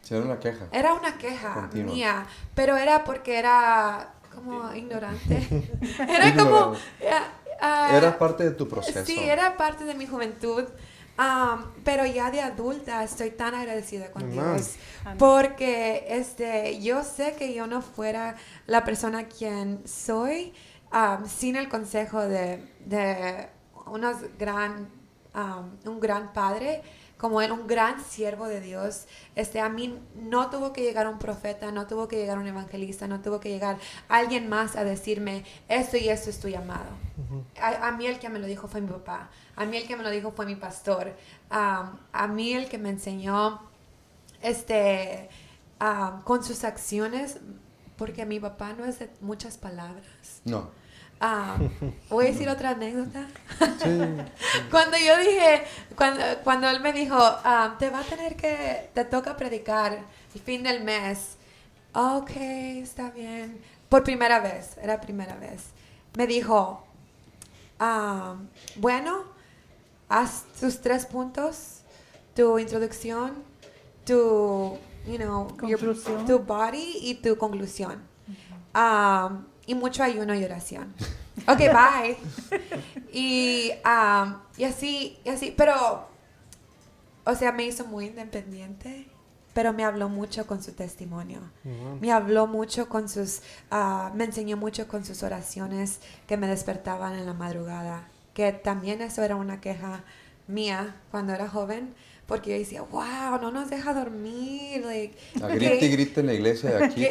Sí, era una queja. Era una queja continua. mía, pero era porque era como ignorante. Era como... Era parte de tu proceso. Sí, era parte de mi juventud. Pero ya de adulta estoy tan agradecida con Dios, porque yo sé que yo no fuera la persona quien soy sin el consejo de un gran padre, como él, un gran siervo de Dios. A mí no tuvo que llegar un profeta, no tuvo que llegar un evangelista, no tuvo que llegar alguien más a decirme, esto y esto es tu llamado. A mí el que me lo dijo fue mi papá, a mí el que me lo dijo fue mi pastor, a mí el que me enseñó con sus acciones, porque mi papá no es de muchas palabras. No. Voy a decir otra anécdota. Sí. Cuando yo dije, cuando él me dijo, te toca predicar el fin del mes. Ok, está bien. Por primera vez, era primera vez. Me dijo, bueno, haz tus 3 puntos, tu introducción, tu, Conclusión. tu body y tu conclusión. Y mucho ayuno y oración. Ok, bye. Y así, pero, o sea, me hizo muy independiente, pero me habló mucho con su testimonio. Me habló mucho me enseñó mucho con sus oraciones que me despertaban en la madrugada, que también eso era una queja mía cuando era joven, porque yo decía, wow, no nos deja dormir. Grite y grite en la iglesia de aquí.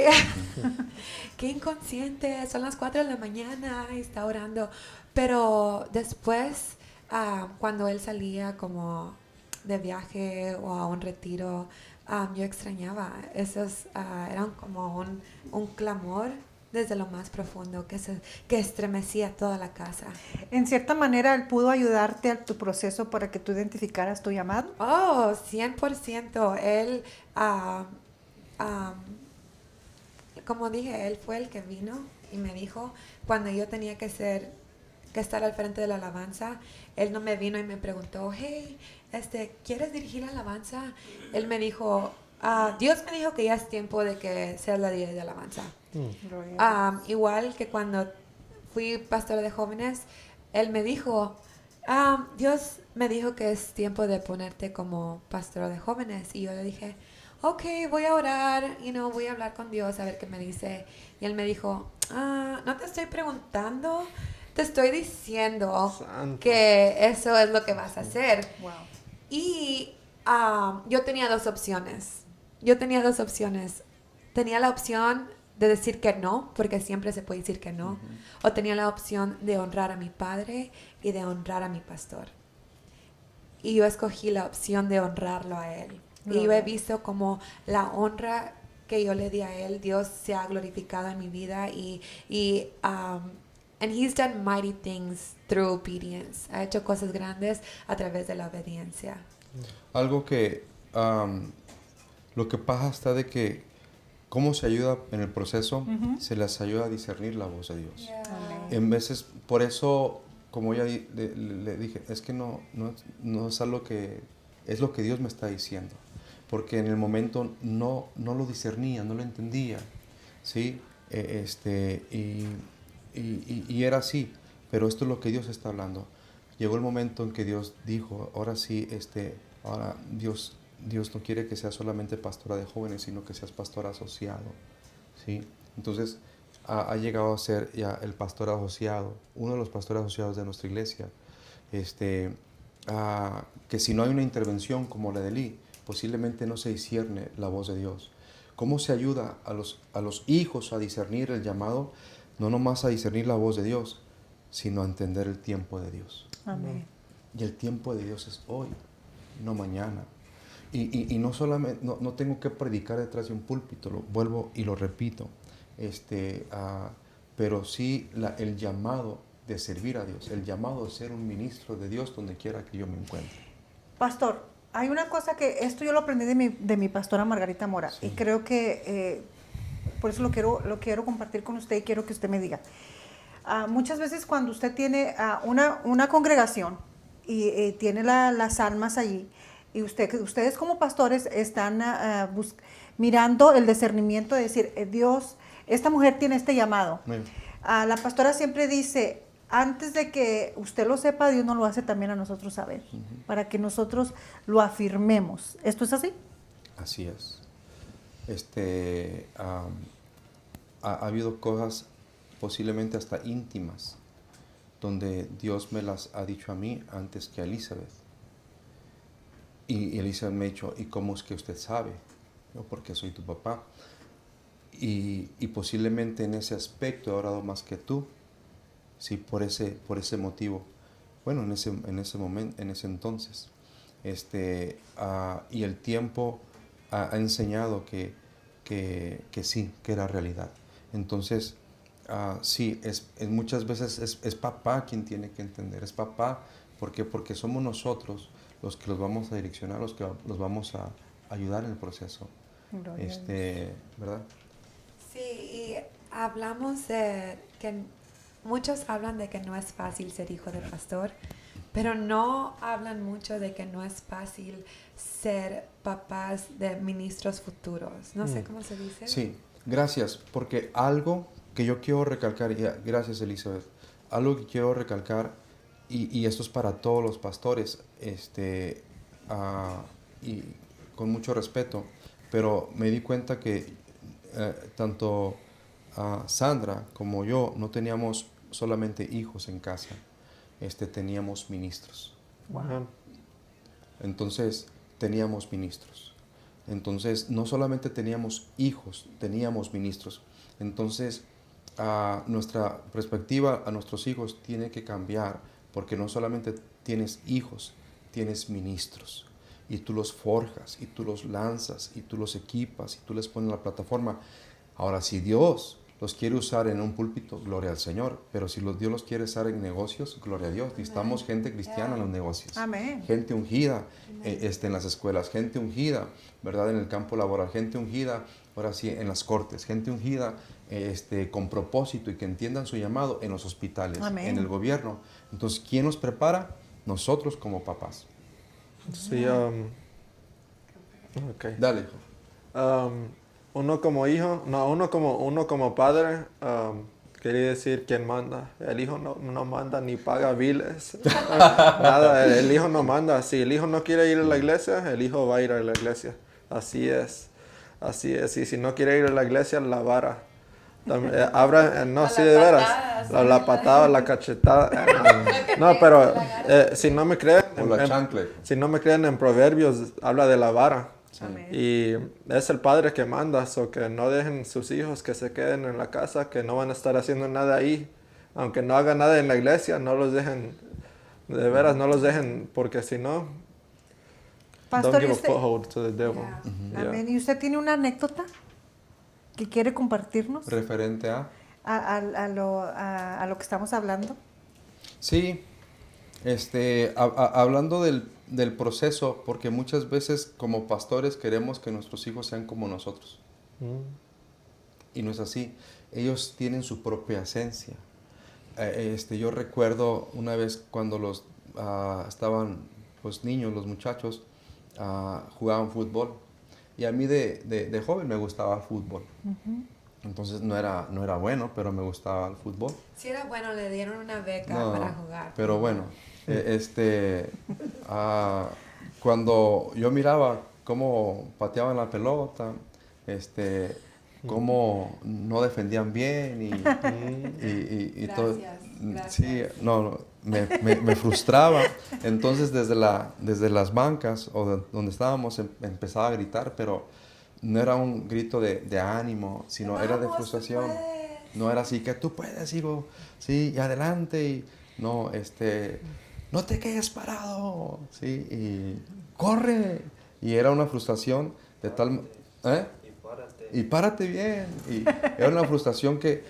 Qué inconsciente, son las 4 de la mañana y está orando. Pero después, cuando él salía como de viaje o a un retiro, yo extrañaba. Esos eran como un clamor desde lo más profundo que estremecía toda la casa. En cierta manera, él pudo ayudarte a tu proceso para que tú identificaras tu llamado. Oh, 100%. Él, como dije, él fue el que vino y me dijo, cuando yo tenía que estar al frente de la alabanza, él no me vino y me preguntó, hey, ¿quieres dirigir la alabanza? Él me dijo, Dios me dijo que ya es tiempo de que seas la líder de alabanza. Igual que cuando fui pastora de jóvenes, él me dijo, Dios me dijo que es tiempo de ponerte como pastora de jóvenes. Y yo le dije, ok, voy a orar, voy a hablar con Dios a ver qué me dice. Y él me dijo, no te estoy preguntando, te estoy diciendo Santo. que eso es lo que vas a hacer. Wow. Y yo tenía 2 opciones. Tenía la opción de decir que no, porque siempre se puede decir que no. O tenía la opción de honrar a mi padre y de honrar a mi pastor. Y yo escogí la opción de honrarlo a él. Y yo he visto como la honra que yo le di a él, Dios se ha glorificado en mi vida and he's done mighty things through obedience. Ha hecho cosas grandes a través de la obediencia. Algo que lo que pasa está de que cómo se ayuda en el proceso, se les ayuda a discernir la voz de Dios. En veces, por eso, como ya le dije, es que no es algo que, es lo que Dios me está diciendo. Porque en el momento no lo discernía, no lo entendía, ¿sí? Y era así, pero esto es lo que Dios está hablando. Llegó el momento en que Dios dijo, ahora sí, ahora Dios no quiere que seas solamente pastora de jóvenes, sino que seas pastor asociado, ¿sí? Entonces, ha llegado a ser ya el pastor asociado, uno de los pastores asociados de nuestra iglesia, que si no hay una intervención como la de Lee, posiblemente no se discierne la voz de Dios. ¿Cómo se ayuda a los hijos a discernir el llamado? No nomás a discernir la voz de Dios, sino a entender el tiempo de Dios. Amén. Y el tiempo de Dios es hoy, no mañana. Y no solamente, no tengo que predicar detrás de un púlpito, lo vuelvo y lo repito. Pero sí el llamado de servir a Dios, el llamado de ser un ministro de Dios donde quiera que yo me encuentre. Pastor, hay una cosa que esto yo lo aprendí de mi pastora Margarita Mora, Sí. y creo que por eso lo quiero compartir con usted y quiero que usted me diga. Muchas veces cuando usted tiene una congregación y tiene las almas allí, y ustedes como pastores están mirando el discernimiento de decir, Dios, esta mujer tiene este llamado. La pastora siempre dice, antes de que usted lo sepa, Dios nos lo hace también a nosotros saber, para que nosotros lo afirmemos. ¿Esto es así? Así es. Ha habido cosas posiblemente hasta íntimas donde Dios me las ha dicho a mí antes que a Elizabeth. Y Elizabeth me ha dicho, ¿y cómo es que usted sabe? Yo, porque soy tu papá. Y posiblemente en ese aspecto he orado más que tú, sí, por ese motivo. Bueno, en ese momento, en ese entonces. Y el tiempo ha enseñado que sí, que era realidad. Entonces, sí, muchas veces es papá quien tiene que entender, es papá, ¿por qué? Porque somos nosotros los que los vamos a direccionar, los que los vamos a ayudar en el proceso. Gloria a Dios. ¿Verdad? Sí, y hablamos de que muchos hablan de que no es fácil ser hijo de pastor, pero no hablan mucho de que no es fácil ser papás de ministros futuros. No sé cómo se dice. Sí, gracias, porque algo que yo quiero recalcar, gracias Elizabeth, algo que quiero recalcar, y esto es para todos los pastores, y con mucho respeto, pero me di cuenta que tanto Sandra como yo no teníamos solamente hijos en casa, teníamos ministros. Wow. Entonces, teníamos ministros. Entonces, no solamente teníamos hijos, teníamos ministros. Entonces, nuestra perspectiva a nuestros hijos tiene que cambiar, porque no solamente tienes hijos, tienes ministros. Y tú los forjas, y tú los lanzas, y tú los equipas, y tú les pones la plataforma. Ahora, si Dios los quiere usar en un púlpito, gloria al Señor. Pero si Dios los quiere usar en negocios, gloria a Dios. Necesitamos gente cristiana en los negocios. Amén. Gente ungida en las escuelas. Gente ungida, ¿verdad? En el campo laboral. Gente ungida, ahora sí, en las cortes. Gente ungida con propósito y que entiendan su llamado en los hospitales, Amén. en el gobierno. Entonces, ¿quién nos prepara? Nosotros como papás. Sí, okay. Dale, hijo. Uno como hijo, no, uno como padre, quería decir quién manda. El hijo no manda ni paga biles. Nada, el hijo no manda. Si el hijo no quiere ir a la iglesia, el hijo va a ir a la iglesia. Así es. Así es. Y si no quiere ir a la iglesia, la vara. No, sí, de veras. La patada, la cachetada. No, pero si no me creen, O la chancla. si no me creen en Proverbios, habla de la vara. Amén. Y es el padre que manda, o que no dejen sus hijos que se queden en la casa, que no van a estar haciendo nada ahí. Aunque no hagan nada en la iglesia, no los dejen, de veras, no los dejen, porque si no, Pastor, don't ¿y give a usted? foothold to the devil. Yeah. Yeah. Amén. ¿Y usted tiene una anécdota que quiere compartirnos Referente a... a lo que estamos hablando? Sí, hablando del proceso, porque muchas veces como pastores queremos que nuestros hijos sean como nosotros. Y no es así. Ellos tienen su propia esencia. Yo recuerdo una vez cuando estaban pues niños, los muchachos, jugaban fútbol. Y a mí de joven me gustaba el fútbol. Entonces no era bueno, pero me gustaba el fútbol. Si era bueno, le dieron una beca No, para jugar. pero bueno, cuando yo miraba cómo pateaban la pelota, cómo no defendían bien y todo. Gracias. Sí, no, me frustraba. Entonces desde las bancas o donde estábamos empezaba a gritar, pero no era un grito de ánimo, sino era de Vamos, frustración. tú puedes. No era así que tú puedes, hijo, sí, y adelante, y no, no te quedes parado, sí, y corre. Y era una frustración de tal, y párate bien. Y era una frustración que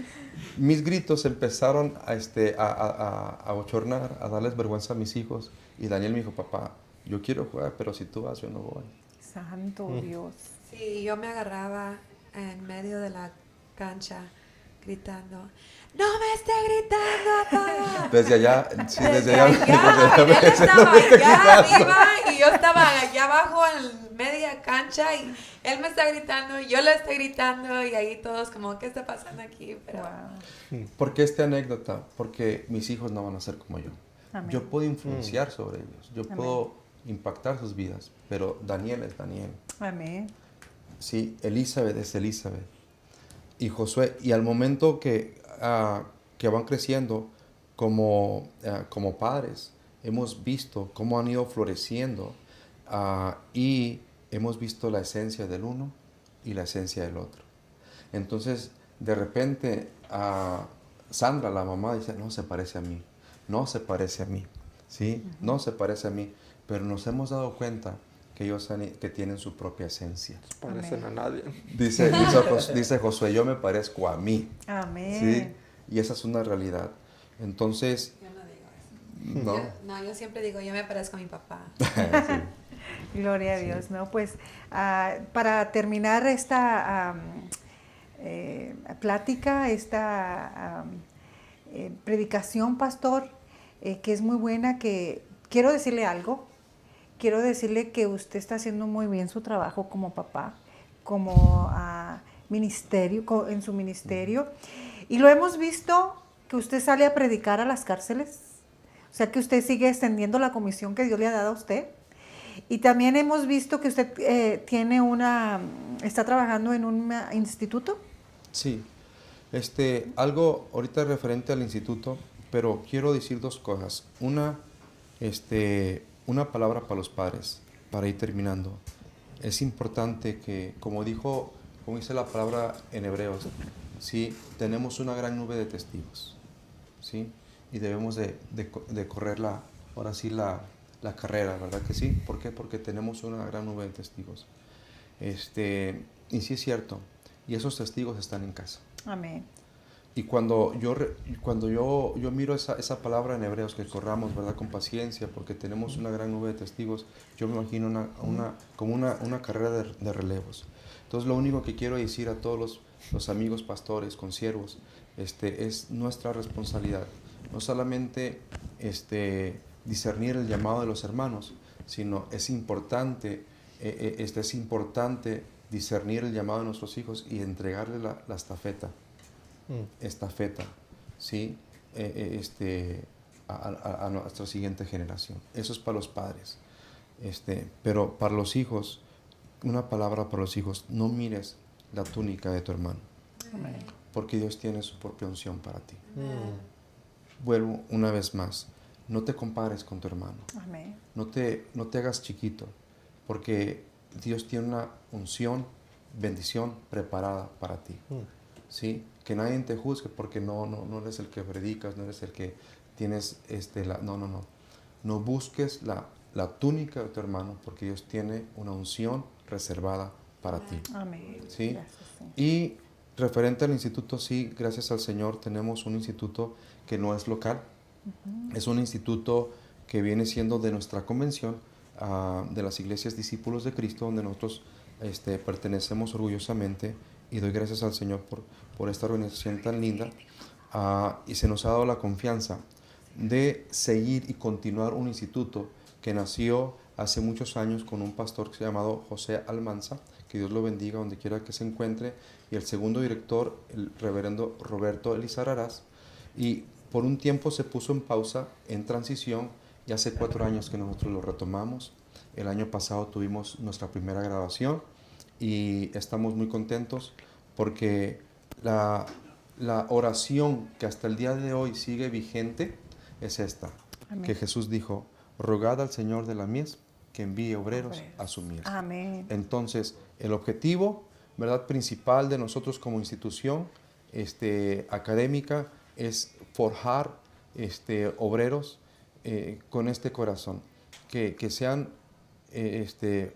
mis gritos empezaron a bochornar, a darles vergüenza a mis hijos. Y Daniel me dijo, papá, yo quiero jugar, pero si tú vas, yo no voy. Santo Dios. Sí, yo me agarraba en medio de la cancha gritando, ¡no me esté gritando, papá! Desde allá, sí, desde allá. Él estaba allá arriba y yo estaba allá abajo en media cancha y él me está gritando, yo le estoy gritando y ahí todos como, ¿qué está pasando aquí? Pero Wow. ¿Por qué esta anécdota? Porque mis hijos no van a ser como yo. Amén. Yo puedo influenciar sobre ellos, yo puedo impactar sus vidas, pero Daniel es Daniel. Amén. Sí, Elizabeth es Elizabeth. Y Josué, y al momento que van creciendo, como padres, hemos visto cómo han ido floreciendo y hemos visto la esencia del uno y la esencia del otro. Entonces, de repente, Sandra, la mamá, dice, no se parece a mí, no se parece a mí, ¿sí? No se parece a mí, pero nos hemos dado cuenta que ellos que tienen su propia esencia. No parecen a nadie. Dice Josué, yo me parezco a mí. Amén. ¿Sí? Y esa es una realidad. Entonces, Yo no digo eso. no. Yo siempre digo, yo me parezco a mi papá. Sí. Gloria a Dios, ¿no? Pues para terminar esta plática, esta predicación, pastor, que es muy buena, que quiero decirle algo. Quiero decirle que usted está haciendo muy bien su trabajo como papá, como ministerio, en su ministerio. Y lo hemos visto que usted sale a predicar a las cárceles. O sea, que usted sigue extendiendo la comisión que Dios le ha dado a usted. Y también hemos visto que usted está trabajando en un instituto. Sí. Algo ahorita referente al instituto, pero quiero decir dos cosas. Una palabra para los padres, para ir terminando. Es importante que, como dice la palabra en Hebreos, ¿sí? Tenemos una gran nube de testigos, ¿sí? Y debemos de correr la carrera, ¿verdad que sí? ¿Por qué? Porque tenemos una gran nube de testigos. Y sí es cierto, y esos testigos están en casa. Amén. Y cuando yo miro esa palabra en Hebreos, que corramos, ¿verdad? Con paciencia, porque tenemos una gran nube de testigos, yo me imagino como una carrera de relevos. Entonces, lo único que quiero decir a todos los amigos pastores, consiervos, es nuestra responsabilidad. No solamente discernir el llamado de los hermanos, sino es importante discernir el llamado de nuestros hijos y entregarle la estafeta. ¿Sí? A nuestra siguiente generación. Eso es para los padres. Pero para los hijos, una palabra para los hijos, no mires la túnica de tu hermano. Amén. Porque Dios tiene su propia unción para ti. Vuelvo una vez más, no te compares con tu hermano. Amén. No te hagas chiquito, porque Dios tiene una unción, bendición preparada para ti. ¿Sí? Que nadie te juzgue porque no eres el que predicas, no eres el que tienes no. No busques la túnica de tu hermano, porque Dios tiene una unción reservada para ti. Amén. ¿Sí? Gracias, Señor. Y referente al instituto, sí, gracias al Señor, tenemos un instituto que no es local. Es un instituto que viene siendo de nuestra convención, de las iglesias Discípulos de Cristo, donde nosotros pertenecemos orgullosamente, y doy gracias al Señor por esta organización tan linda, y se nos ha dado la confianza de seguir y continuar un instituto que nació hace muchos años con un pastor que se llamado José Almanza, que Dios lo bendiga donde quiera que se encuentre, y el segundo director, el reverendo Roberto Elizarrarás, y por un tiempo se puso en pausa, en transición, y hace 4 años que nosotros lo retomamos. El año pasado tuvimos nuestra primera grabación y estamos muy contentos porque la oración que hasta el día de hoy sigue vigente es esta. Amén. Que Jesús dijo, rogad al Señor de la mies que envíe obreros a su mies. Amén. Entonces, el objetivo, ¿verdad?, principal de nosotros como institución académica es forjar obreros con este corazón, que sean,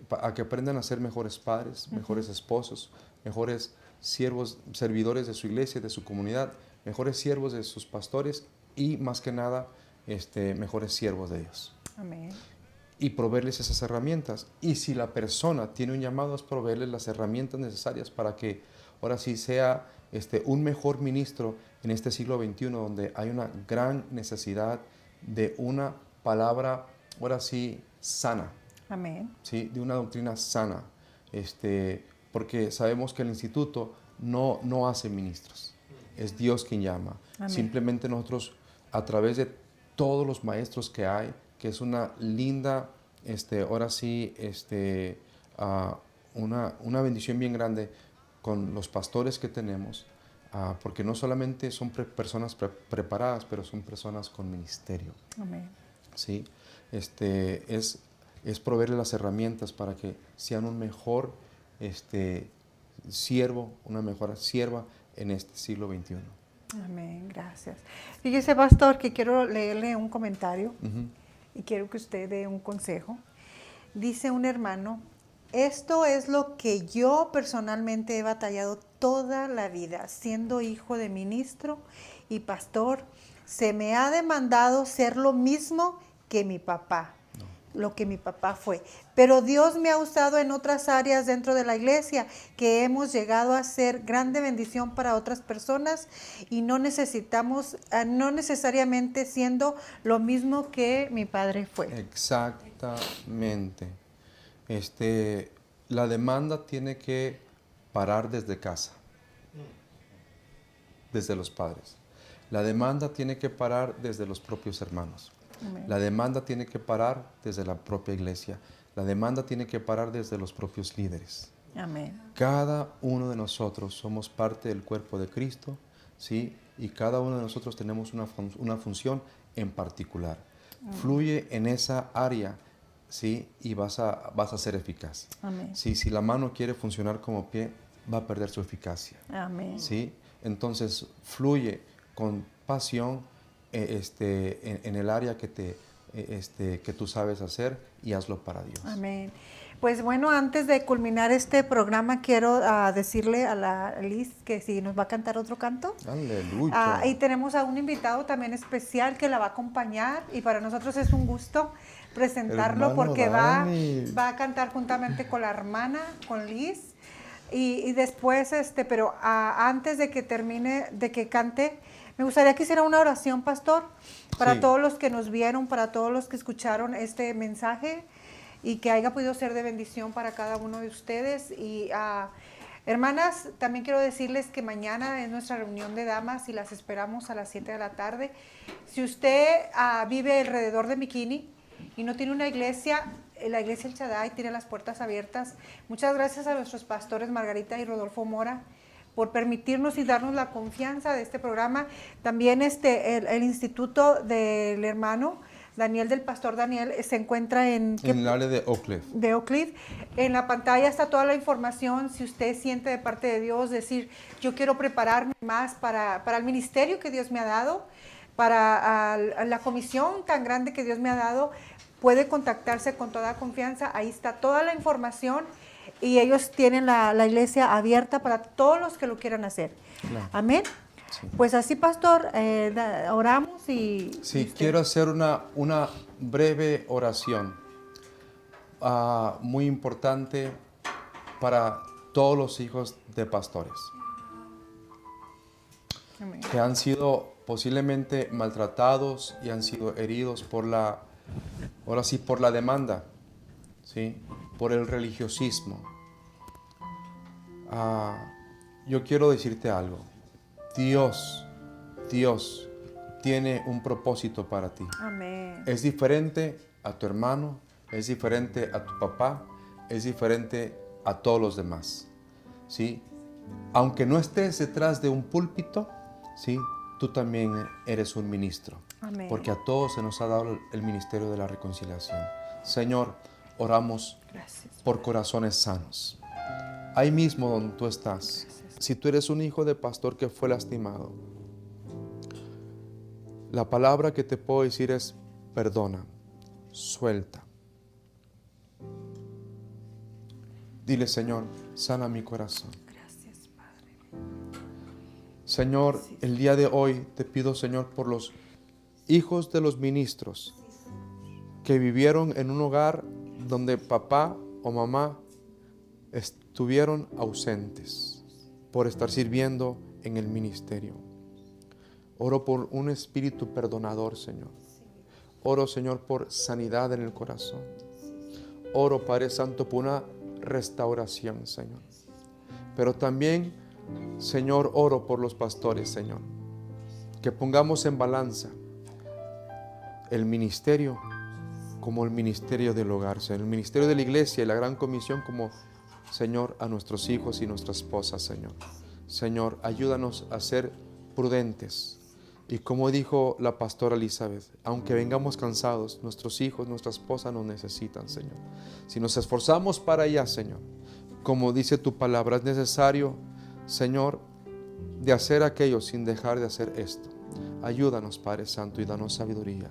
a que aprendan a ser mejores padres, mejores esposos, mejores siervos, servidores de su iglesia, de su comunidad, mejores siervos de sus pastores y más que nada, mejores siervos de Dios. Amén. Y proveerles esas herramientas. Y si la persona tiene un llamado, es proveerles las herramientas necesarias para que ahora sí sea un mejor ministro en este siglo XXI, donde hay una gran necesidad de una palabra, ahora sí, sana. Amén. ¿Sí? De una doctrina sana. Porque sabemos que el instituto no hace ministros. Es Dios quien llama. Amén. Simplemente nosotros, a través de todos los maestros que hay, que es una linda, ahora sí, una bendición bien grande con los pastores que tenemos, porque no solamente son personas preparadas, pero son personas con ministerio. Amén. ¿Sí? Es proveerles las herramientas para que sean un mejor siervo, una mejor sierva en este siglo XXI. Amén, gracias. Fíjese, pastor, que quiero leerle un comentario y quiero que usted dé un consejo. Dice un hermano: esto es lo que yo personalmente he batallado toda la vida, siendo hijo de ministro y pastor. Se me ha demandado ser lo mismo que mi papá, lo que mi papá fue. Pero Dios me ha usado en otras áreas dentro de la iglesia que hemos llegado a ser grande bendición para otras personas y no necesariamente siendo lo mismo que mi padre fue. Exactamente. La demanda tiene que parar desde casa, desde los padres. La demanda tiene que parar desde los propios hermanos. Amén. La demanda tiene que parar desde la propia iglesia. La demanda tiene que parar desde los propios líderes. Amén. Cada uno de nosotros somos parte del cuerpo de Cristo, ¿sí? Y cada uno de nosotros tenemos una función en particular. Fluye en esa área, ¿sí? Y vas a ser eficaz. Amén. ¿Sí? Si la mano quiere funcionar como pie, va a perder su eficacia. Amén. ¿Sí? Entonces, fluye con pasión en el área que tú sabes hacer y hazlo para Dios. Amén. Pues bueno, antes de culminar este programa, quiero decirle a la Liz que si nos va a cantar otro canto. Aleluya. Y tenemos a un invitado también especial que la va a acompañar y para nosotros es un gusto presentarlo. Hermano porque Dani. va a cantar juntamente con la hermana, con Liz. Y después, pero antes de que termine, de que cante, me gustaría que hiciera una oración, pastor, para Sí. todos los que nos vieron, para todos los que escucharon este mensaje y que haya podido ser de bendición para cada uno de ustedes. Y hermanas, también quiero decirles que mañana es nuestra reunión de damas y las esperamos a las 7 de la tarde. Si usted vive alrededor de McKinney y no tiene una iglesia, la iglesia El Shaddai tiene las puertas abiertas. Muchas gracias a nuestros pastores Margarita y Rodolfo Mora por permitirnos y darnos la confianza de este programa. También el instituto del hermano Daniel, del pastor Daniel, se encuentra en el área de Oak Cliff. De Oak Cliff. En la pantalla está toda la información. Si usted siente de parte de Dios decir, yo quiero prepararme más para el ministerio que Dios me ha dado, para la comisión tan grande que Dios me ha dado, puede contactarse con toda confianza. Ahí está toda la información y ellos tienen la iglesia abierta para todos los que lo quieran hacer. Claro. Amén. Sí. Pues así, pastor, oramos y... Sí, quiero hacer una breve oración muy importante para todos los hijos de pastores. Amén. Que han sido posiblemente maltratados y han sido heridos por la demanda, ¿sí? Por el religiosismo. Yo quiero decirte algo. Dios tiene un propósito para ti. Amén. Es diferente a tu hermano, es diferente a tu papá, es diferente a todos los demás, ¿sí? Aunque no estés detrás de un púlpito, ¿sí? Tú también eres un ministro. Amén. Porque a todos se nos ha dado el ministerio de la reconciliación. Señor, oramos por corazones sanos. Ahí mismo donde tú estás. Si tú eres un hijo de pastor que fue lastimado, la palabra que te puedo decir es perdona, suelta. Dile, Señor, sana mi corazón. Gracias, Padre. Señor, el día de hoy te pido, Señor, por los hijos de los ministros que vivieron en un hogar donde papá o mamá estuvieron ausentes por estar sirviendo en el ministerio. Oro por un espíritu perdonador, Señor. Oro, Señor, por sanidad en el corazón. Oro, Padre Santo, por una restauración, Señor. Pero también, Señor, oro por los pastores, Señor. Que pongamos en balanza el ministerio como el ministerio del hogar, Señor. El ministerio de la iglesia y la gran comisión como, Señor, a nuestros hijos y nuestra esposa, Señor. Señor, ayúdanos a ser prudentes. Y como dijo la pastora Elizabeth, aunque vengamos cansados, nuestros hijos, nuestra esposa nos necesitan, Señor. Si nos esforzamos para allá, Señor, como dice tu palabra, es necesario, Señor, de hacer aquello sin dejar de hacer esto. Ayúdanos, Padre Santo, y danos sabiduría.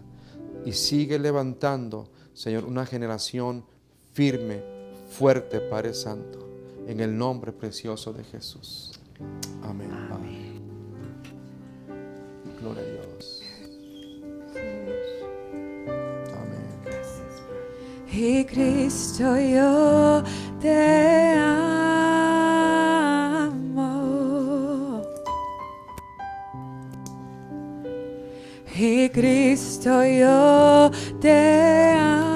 Y sigue levantando, Señor, una generación firme, fuerte, Padre Santo, en el nombre precioso de Jesús. Amén. Padre. Gloria a Dios. Amén. Y Cristo, yo te amo. Y Cristo, yo te amo.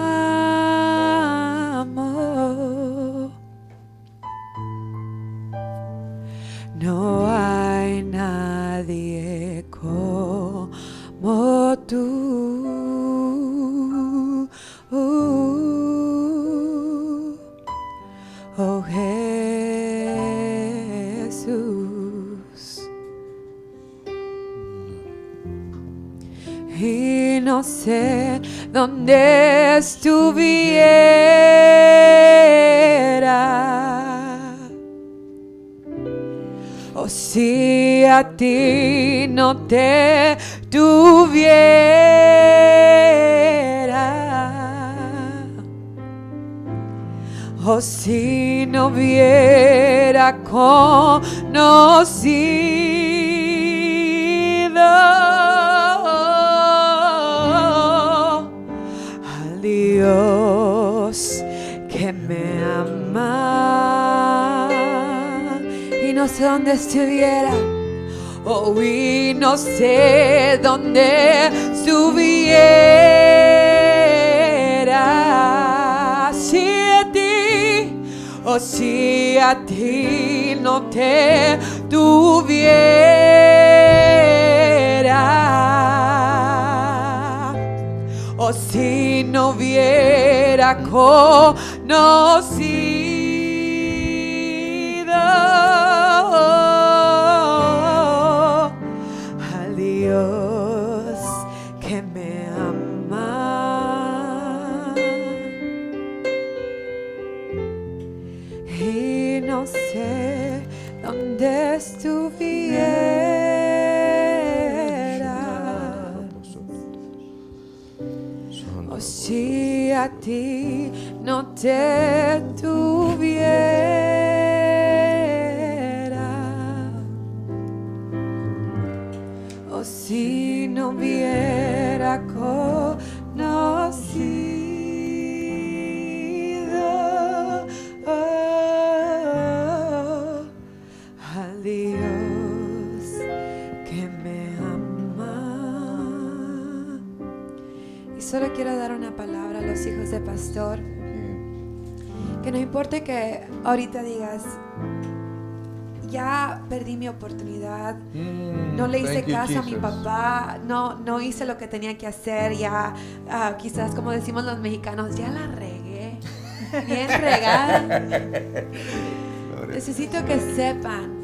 No hay nadie como tú, oh Jesús. Y no sé dónde estuviera, o si a ti no te tuviera, o si no hubiera conocido al Dios que me ama. Y no sé dónde estuviera, y no sé dónde estuviera, si a ti no te tuviera, o si no hubiera conocido al Dios que me ama. Y no sé dónde estuviera, o si a ti no te tuviera, o si no hubiera conocido al Dios que me ama. Y solo quiero dar una palabra a los hijos de pastor, que no importa que ahorita digas, ya perdí mi oportunidad, no le hice caso a mi papá, no hice lo que tenía que hacer, ya quizás como decimos los mexicanos, ya la regué, bien regada. Necesito que sepan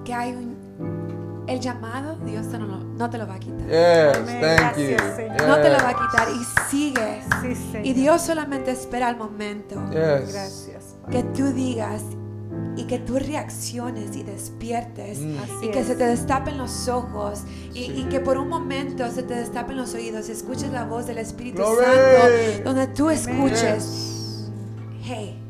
que hay el llamado, Dios no te lo va a quitar. Yes, Amén. thank you. Gracias, Señor. No te lo va a quitar y sigue. Sí, Señor. Y Dios solamente espera el momento Yes. Gracias. que tú digas y que tú reacciones y despiertes Así y que es. se te destapen los ojos y que por un momento se te destapen los oídos y escuches la voz del Espíritu Glory. Santo, donde tú Amén. escuches, hey,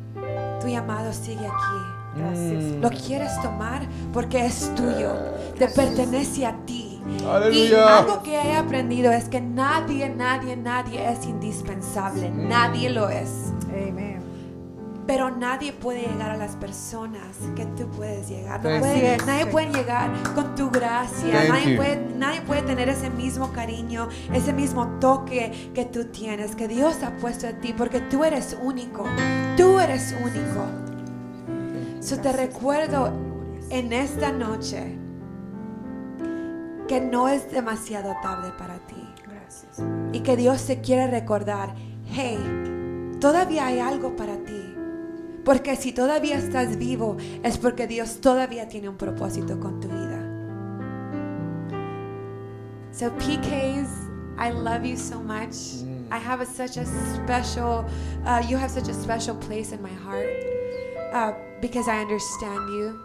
tu llamado sigue aquí. Gracias. Lo quieres tomar porque es tuyo, te pertenece a ti. Y Aleluya. algo que he aprendido es que nadie es indispensable, nadie lo es. Amén. Pero nadie puede llegar a las personas que tú puedes llegar. Thank you. Nadie puede llegar con tu gracia. Thank you. Nadie puede tener ese mismo cariño, ese mismo toque que tú tienes, que Dios ha puesto en ti, porque tú eres único. Tú eres único. So te recuerdo en esta noche que no es demasiado tarde para ti. Gracias. Y que Dios te quiere recordar, hey, todavía hay algo para ti. Porque si todavía estás vivo, es porque Dios todavía tiene un propósito con tu vida. So PKs, I love you so much. I have such a special, you have such a special place in my heart because I understand you,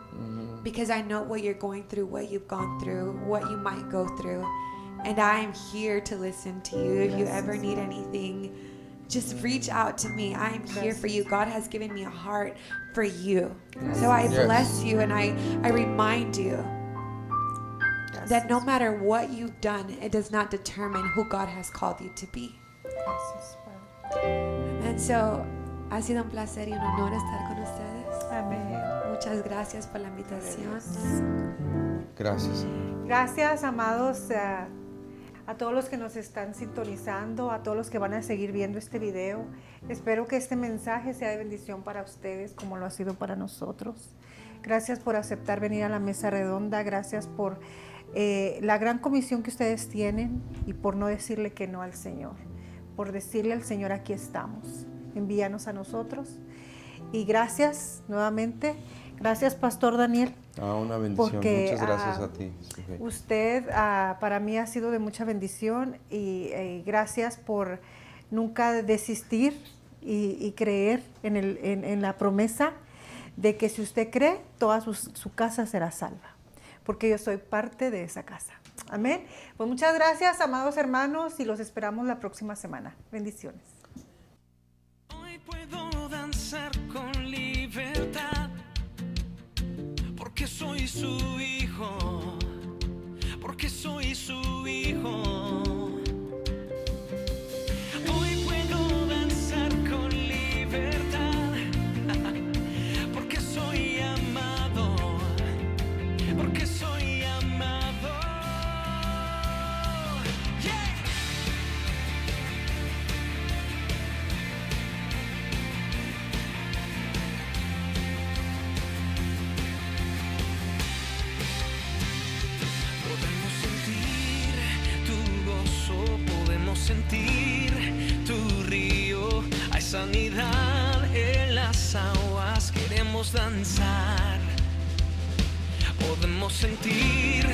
because I know what you're going through, what you've gone through, what you might go through. And I am here to listen to you. If you ever need anything, just reach out to me. I am here for you. God has given me a heart for you. So I bless you and I remind you that no matter what you've done, it does not determine who God has called you to be. Gracias, Padre. And so, ha sido un placer y un honor estar con ustedes. Amén. Muchas gracias por la invitación. Gracias. Gracias, amados, a todos los que nos están sintonizando, a todos los que van a seguir viendo este video. Espero que este mensaje sea de bendición para ustedes como lo ha sido para nosotros. Gracias por aceptar venir a la mesa redonda. Gracias por la gran comisión que ustedes tienen y por no decirle que no al Señor. Por decirle al Señor, aquí estamos. Envíanos a nosotros. Y gracias nuevamente. Gracias, Pastor Daniel. Una bendición. Porque, muchas gracias a ti. Usted para mí ha sido de mucha bendición y gracias por nunca desistir y creer en la promesa de que si usted cree, toda su casa será salva, porque yo soy parte de esa casa. Amén. Pues muchas gracias, amados hermanos, y los esperamos la próxima semana. Bendiciones. Hoy puedo danzar con libertad, porque soy su hijo, porque soy su hijo. Hoy puedo danzar con libertad, porque soy amado, porque soy amado. Yeah. Podemos sentir tu gozo, podemos sentir tu río. Hay sanidad en las aguas, queremos danzar. Podemos sentir